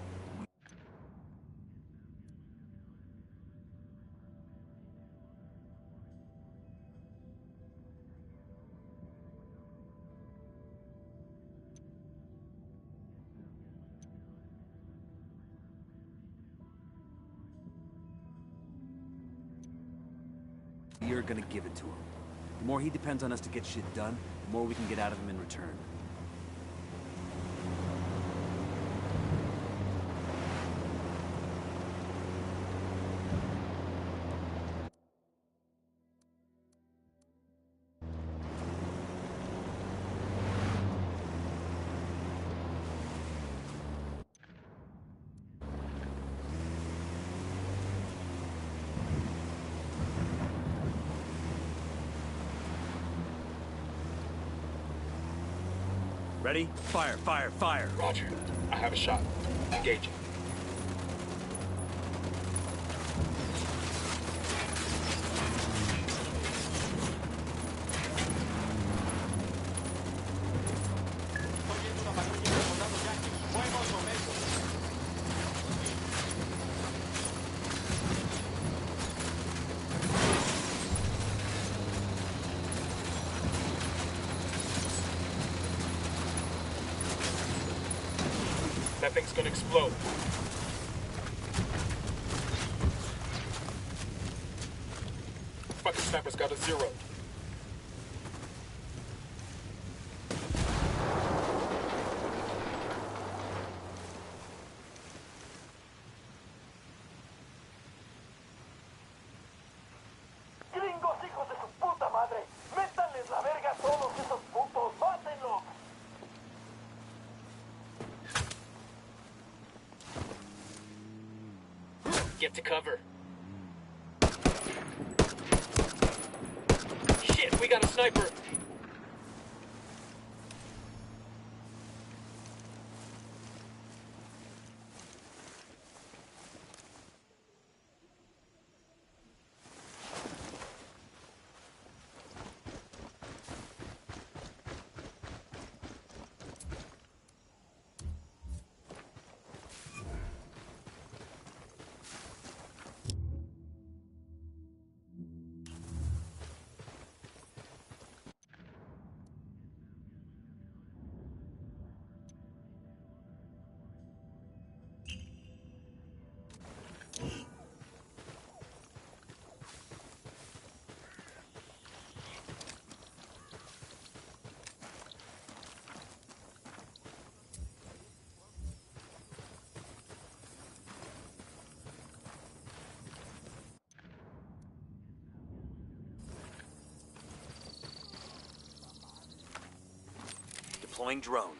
You're gonna give it to him. The more he depends on us to get shit done, the more we can get out of him in return. Ready? Fire, fire, fire! Roger. I have a shot. Engaging. That thing's gonna explode. Fucking sniper's got a 0. Gringos, hijos de su puta madre. Métanles la verga a todos esos putos. ¡Mátenlos! Get to cover. Shit, we got a sniper. Deploying drone.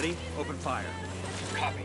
Ready? Open fire. Copy.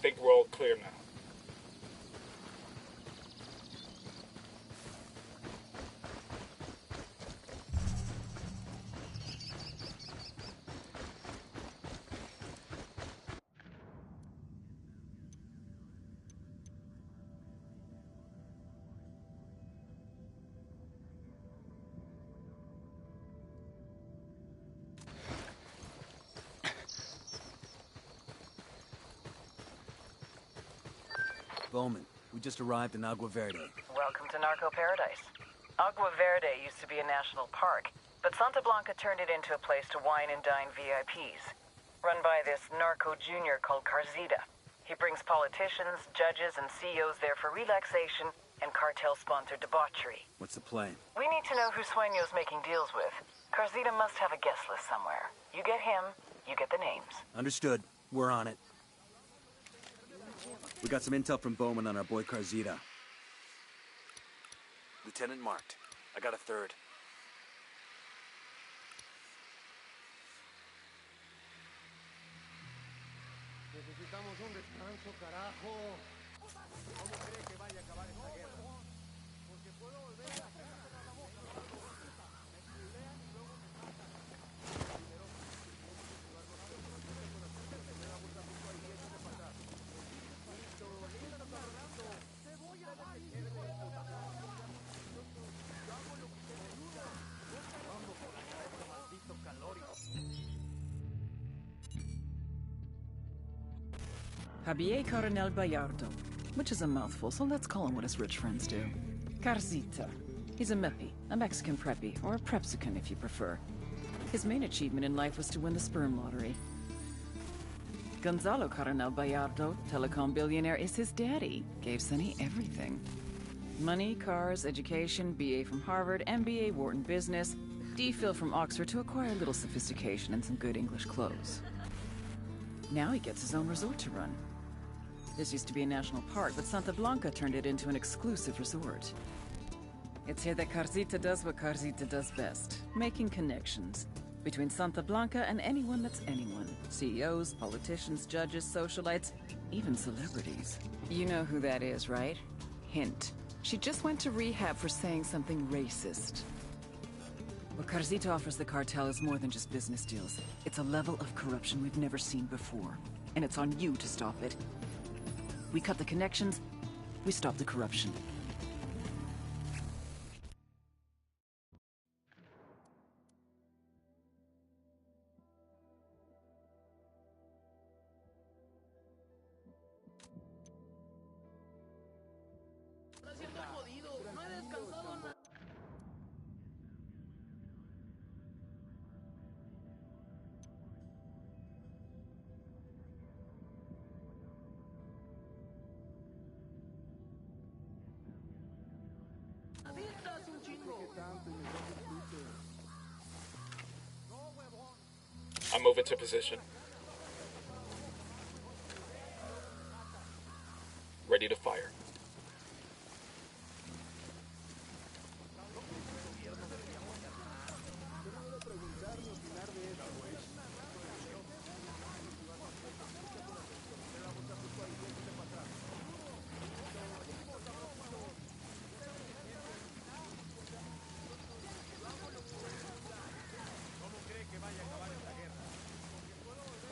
Think we're all clear now. Bowman, we just arrived in Agua Verde. Welcome to Narco Paradise. Agua Verde used to be a national park, but Santa Blanca turned it into a place to wine and dine VIPs. Run by this narco junior called Carzita. He brings politicians, judges, and CEOs there for relaxation and cartel-sponsored debauchery. What's the plan? We need to know who Sueño's making deals with. Carzita must have a guest list somewhere. You get him, you get the names. Understood. We're on it. We got some intel from Bowman on our boy Carzita. Lieutenant marked. I got a third. Necesitamos un descanso, carajo. ¿Cómo cree que vaya a acabar esta guerra? Porque puedo volver a la casa de la boca. Me chulean y luego me matan. Primero, me da vuelta justo ahí y échate para atrás. Listo, ¿qué estás hablando? ¡Te voy a dar, hijo de puta! Yo hago lo que te diga. Vamos por acá, este maldito calórico. Javier Coronel Bayardo, which is a mouthful, so let's call him what his rich friends do. Carzita. He's a meppy, a Mexican preppy, or a prepsican if you prefer. His main achievement in life was to win the sperm lottery. Gonzalo Coronel Bayardo, telecom billionaire, is his daddy. Gave Sonny everything. Money, cars, education, BA from Harvard, MBA Wharton Business, DPhil from Oxford to acquire a little sophistication and some good English clothes. Now he gets his own resort to run. This used to be a national park, but Santa Blanca turned it into an exclusive resort. It's here that Carzita does what Carzita does best, making connections between Santa Blanca and anyone that's anyone. CEOs, politicians, judges, socialites, even celebrities. You know who that is, right? Hint. She just went to rehab for saying something racist. What Carzita offers the cartel is more than just business deals. It's a level of corruption we've never seen before. And it's on you to stop it. We cut the connections, we stop the corruption. I'm moving to position. Ready to fire.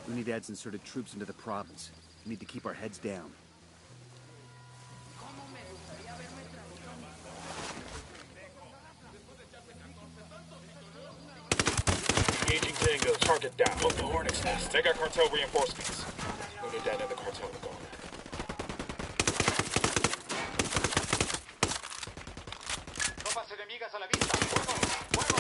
Unidad's inserted troops into the province. We need to keep our heads down. Engaging Tango. Target down. Hook the Hornet's nest. Take out cartel reinforcements. Unidad and the cartel are gone. Tropas enemigas a la vista. ¡Fuego! ¡Fuego!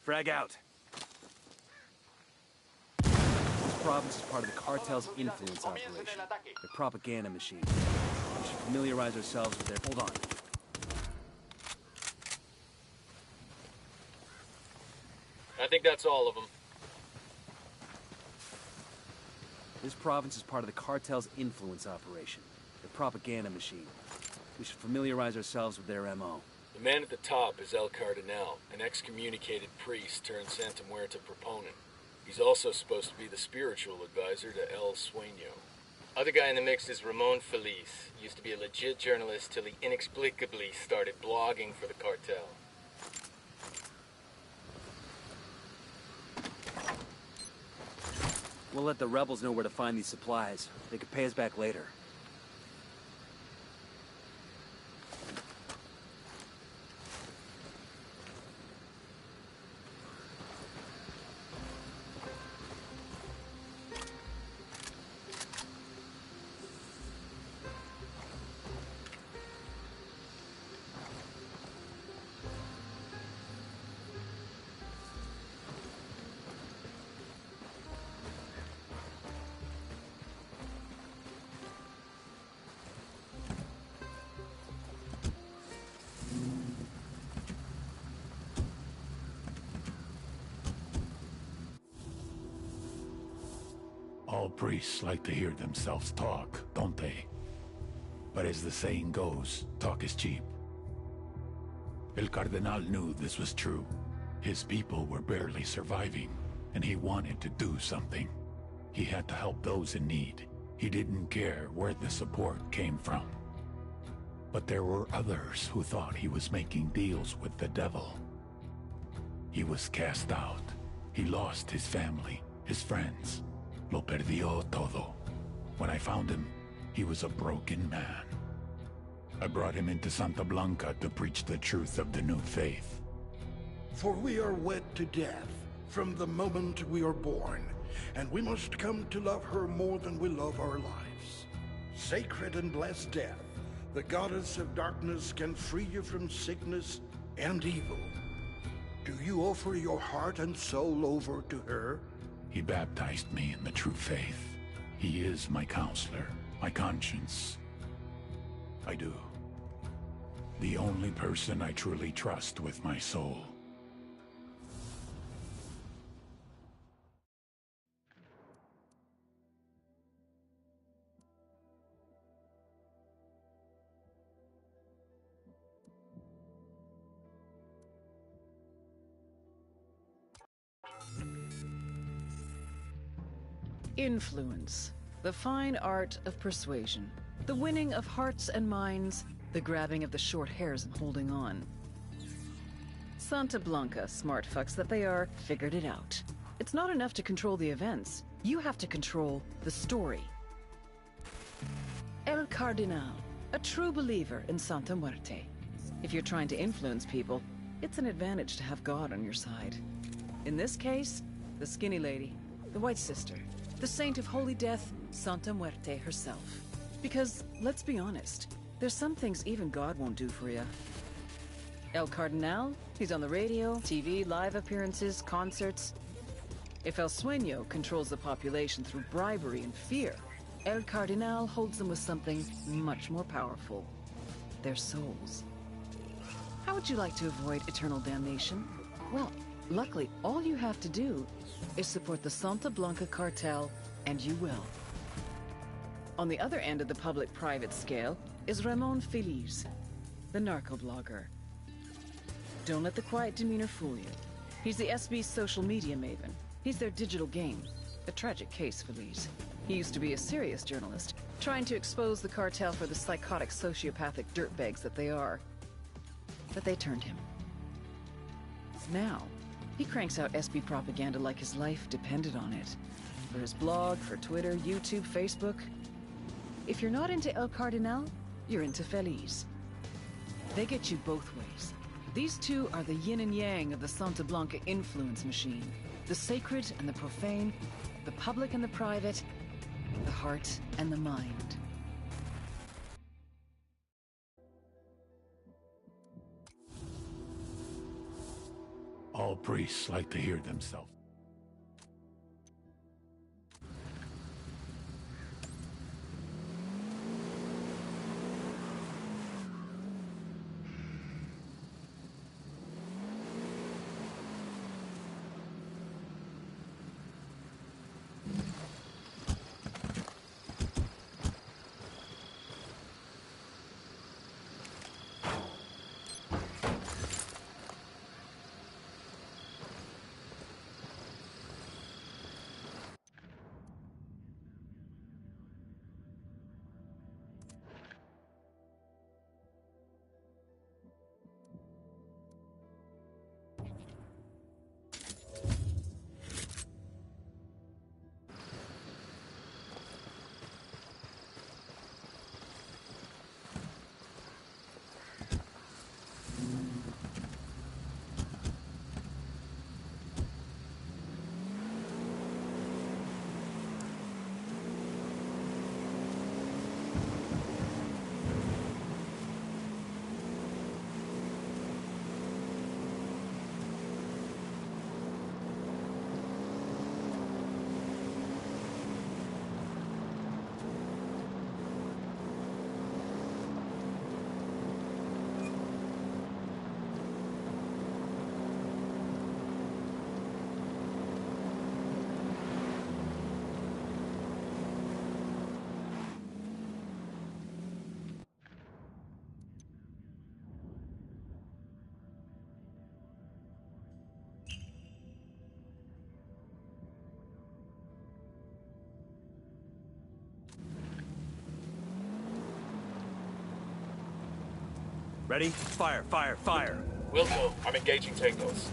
Frag out. This province is part of the cartel's influence operation. Their propaganda machine. We should familiarize ourselves with their... Hold on. I think that's all of them. This province is part of the cartel's influence operation. Their propaganda machine. We should familiarize ourselves with their MO. The man at the top is El Cardinal, an excommunicated priest turned Santa Muerta proponent. He's also supposed to be the spiritual advisor to El Sueño. Other guy in the mix is Ramon Feliz. Used to be a legit journalist till he inexplicably started blogging for the cartel. We'll let the rebels know where to find these supplies. They could pay us back later. All priests like to hear themselves talk, don't they? But as the saying goes, talk is cheap. El Cardinal knew this was true. His people were barely surviving, and he wanted to do something. He had to help those in need. He didn't care where the support came from. But there were others who thought he was making deals with the devil. He was cast out. He lost his family, his friends. Lo perdió todo. When I found him, he was a broken man. I brought him into Santa Blanca to preach the truth of the new faith. For we are wed to death from the moment we are born, and we must come to love her more than we love our lives. Sacred and blessed death, the goddess of darkness can free you from sickness and evil. Do you offer your heart and soul over to her? He baptized me in the true faith. He is my counselor, my conscience. I do. The only person I truly trust with my soul. Influence. The fine art of persuasion. The winning of hearts and minds. The grabbing of the short hairs and holding on. Santa Blanca, smart fucks that they are, figured it out. It's not enough to control the events. You have to control the story. El Cardinal, a true believer in Santa Muerte. If you're trying to influence people, it's an advantage to have God on your side. In this case, the skinny lady, the White Sister, the saint of holy death, Santa Muerte herself. Because, let's be honest, there's some things even God won't do for you. El Cardinal, he's on the radio, TV, live appearances, concerts. If El Sueño controls the population through bribery and fear, El Cardinal holds them with something much more powerful. Their souls. How would you like to avoid eternal damnation? Well, luckily, all you have to do is support the Santa Blanca cartel, and you will. On the other end of the public-private scale is Ramon Feliz, the narco-blogger. Don't let the quiet demeanor fool you. He's the SB's social media maven. He's their digital game. A tragic case, Feliz. He used to be a serious journalist, trying to expose the cartel for the psychotic, sociopathic dirtbags that they are. But they turned him. Now, he cranks out SB propaganda like his life depended on it. For his blog, for Twitter, YouTube, Facebook. If you're not into El Cardinal, you're into Feliz. They get you both ways. These two are the yin and yang of the Santa Blanca influence machine. The sacred and the profane, the public and the private, the heart and the mind. All priests like to hear themselves. Ready? Fire, fire, fire! Wilco, I'm engaging tangos.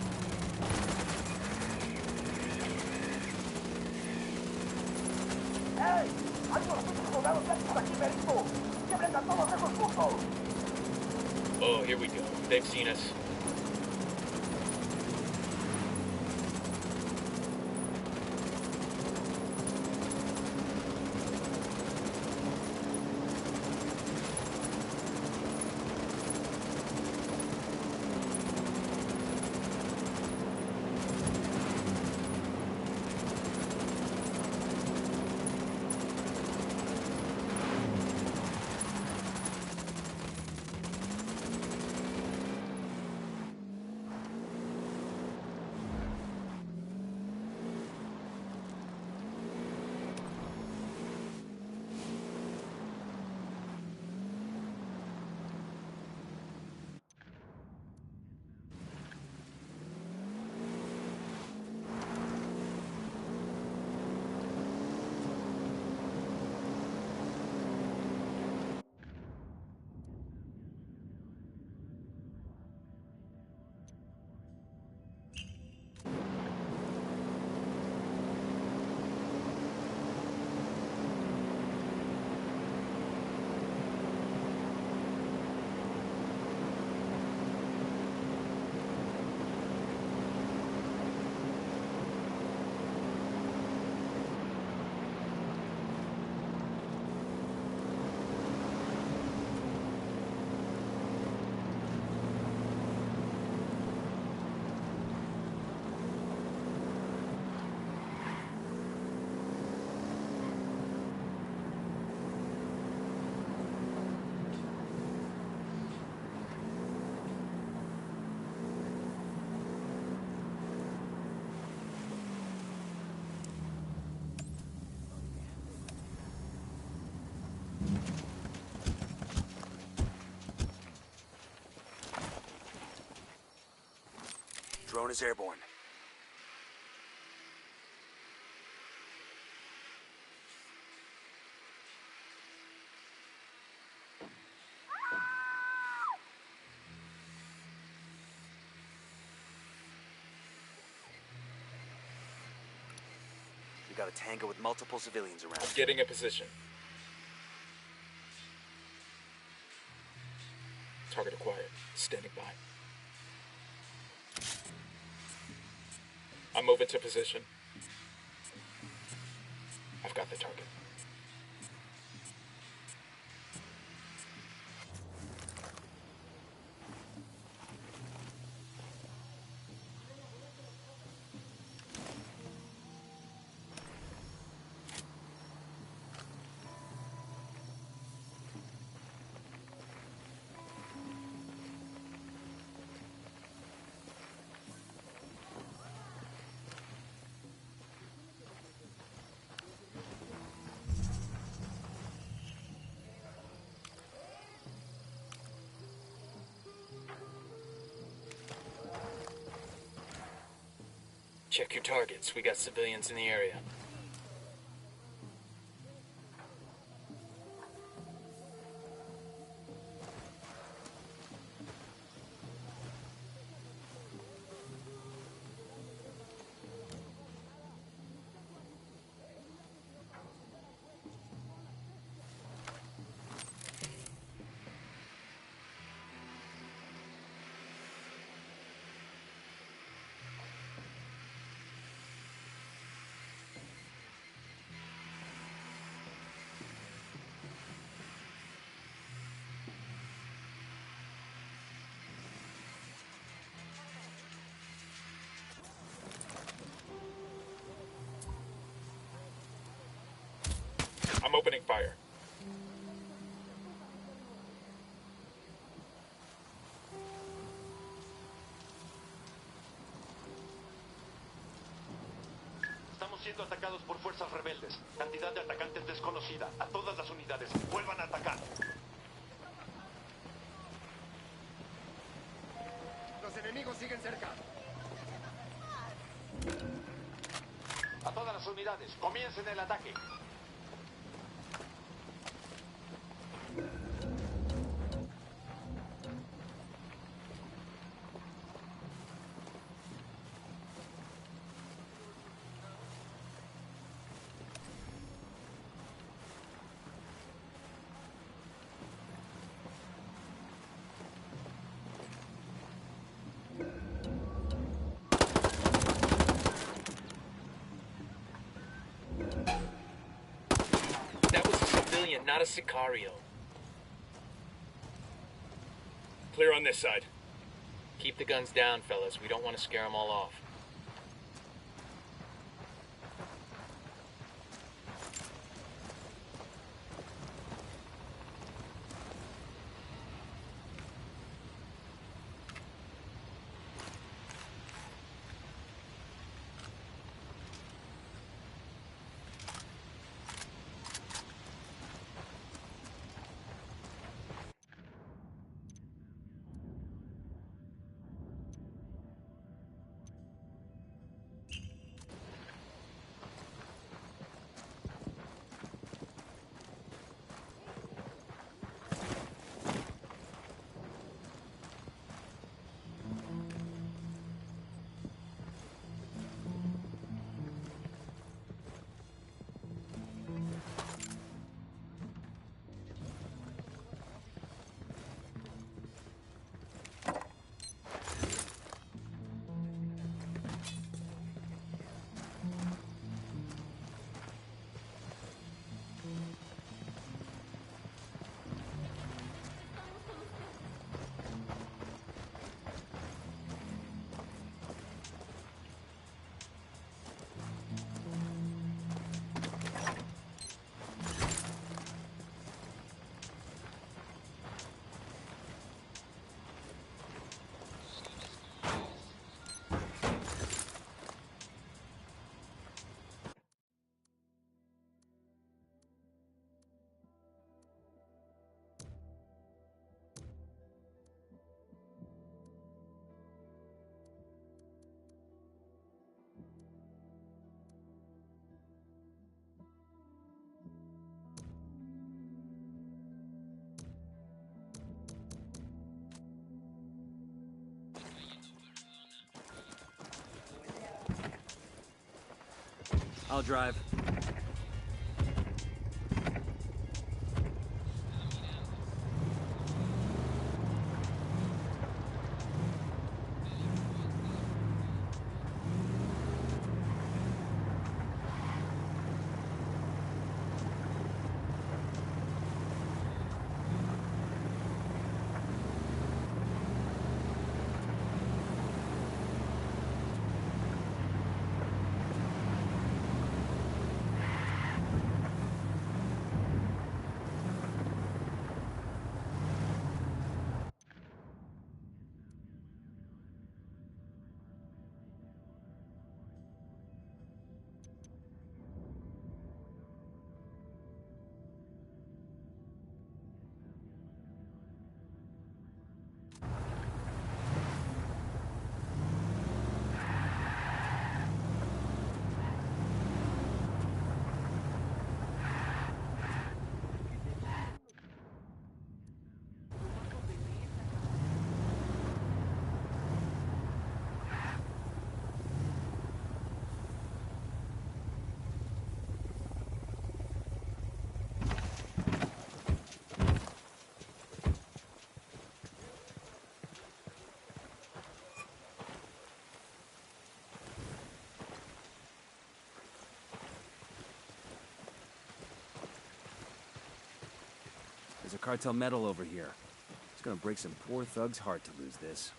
¡Ey! ¡Hay unos soldados por aquí, Perico! ¡Quiebren a todos esos putos! Oh, here we go. They've seen us. Drone is airborne. We got a tango with multiple civilians around. I'm getting a position. Target acquired. Standing by. I'm moving to position. I've got the target. Check your targets. We got civilians in the area. I'm opening fire. Estamos siendo atacados por fuerzas rebeldes. Cantidad de atacantes desconocida. A todas las unidades, vuelvan a atacar. Los enemigos siguen cerca. A todas las unidades, comiencen el ataque. That was a civilian, not a Sicario. Clear on this side. Keep the guns down, fellas. We don't want to scare them all off. I'll drive. There's a cartel medal over here. It's gonna break some poor thug's heart to lose this.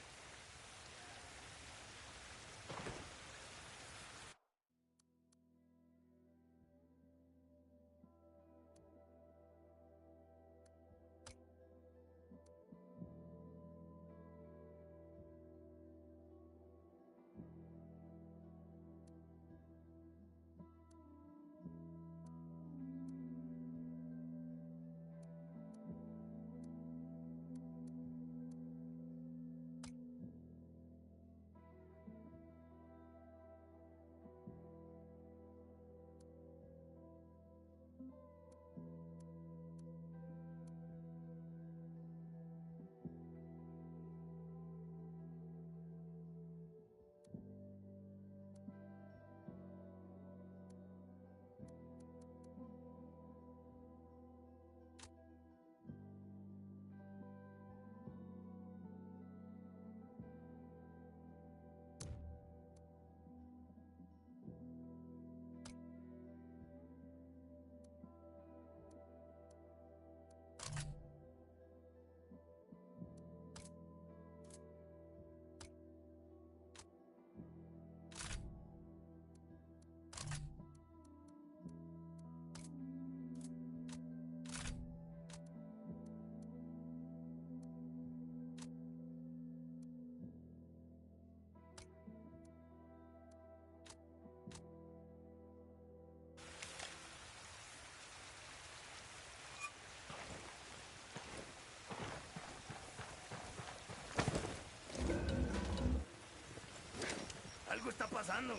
Algo está pasando.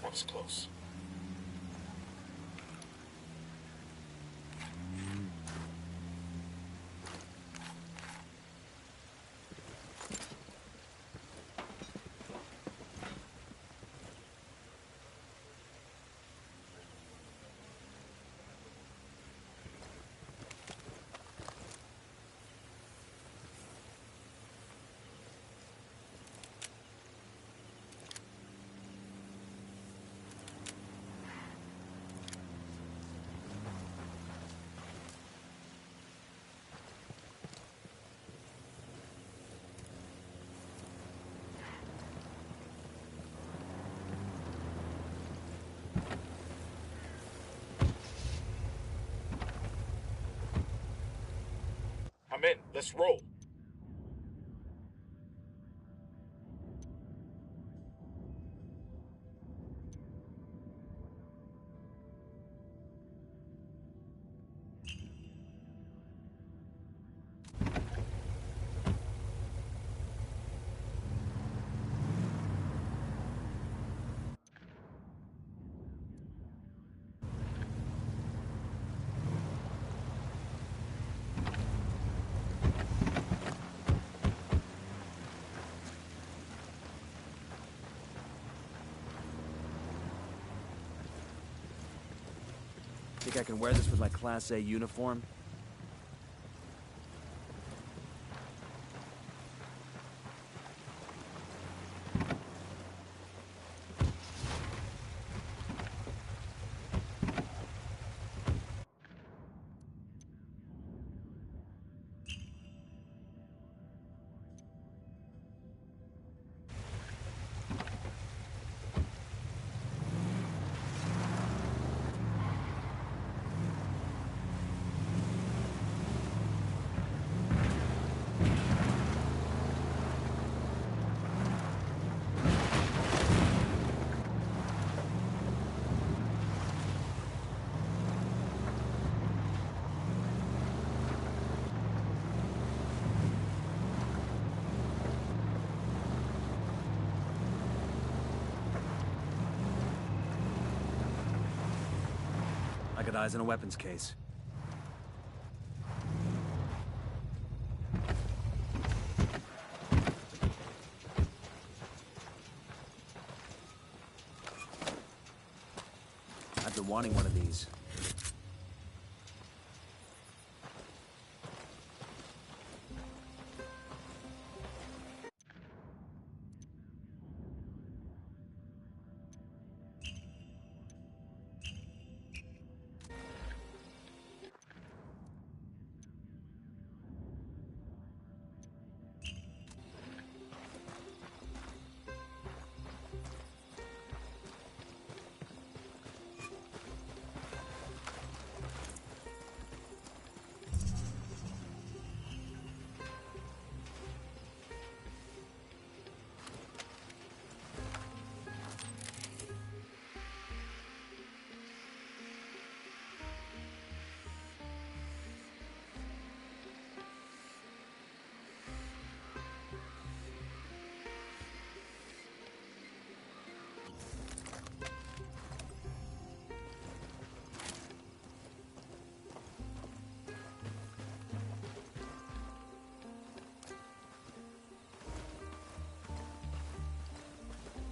That was close. I'm in. Let's roll. Think I can wear this with my Class A uniform? I got eyes on a weapons case. I've been wanting one of these.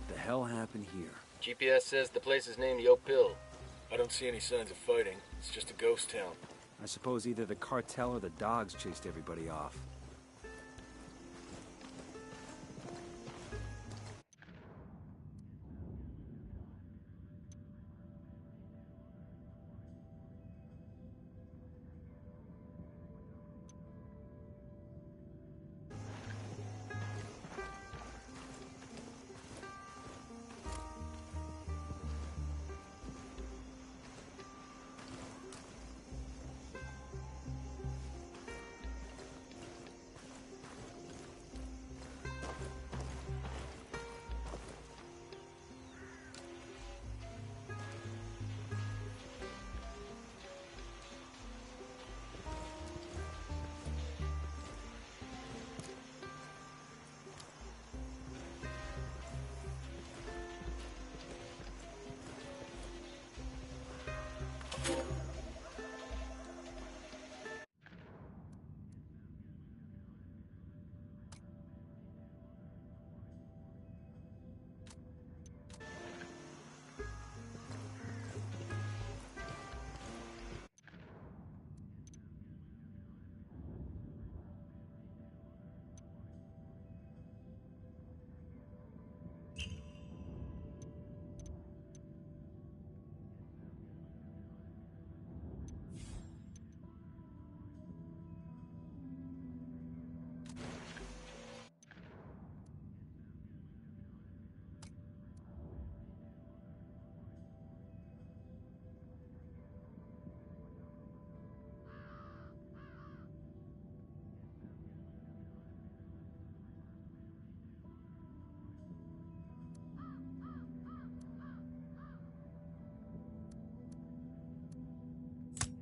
The hell happened here? GPS says the place is named Yo Pill. I don't see any signs of fighting. It's just a ghost town. I suppose either the cartel or the dogs chased everybody off.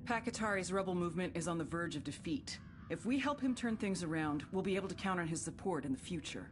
Pakatari's rebel movement is on the verge of defeat. If we help him turn things around, we'll be able to count on his support in the future.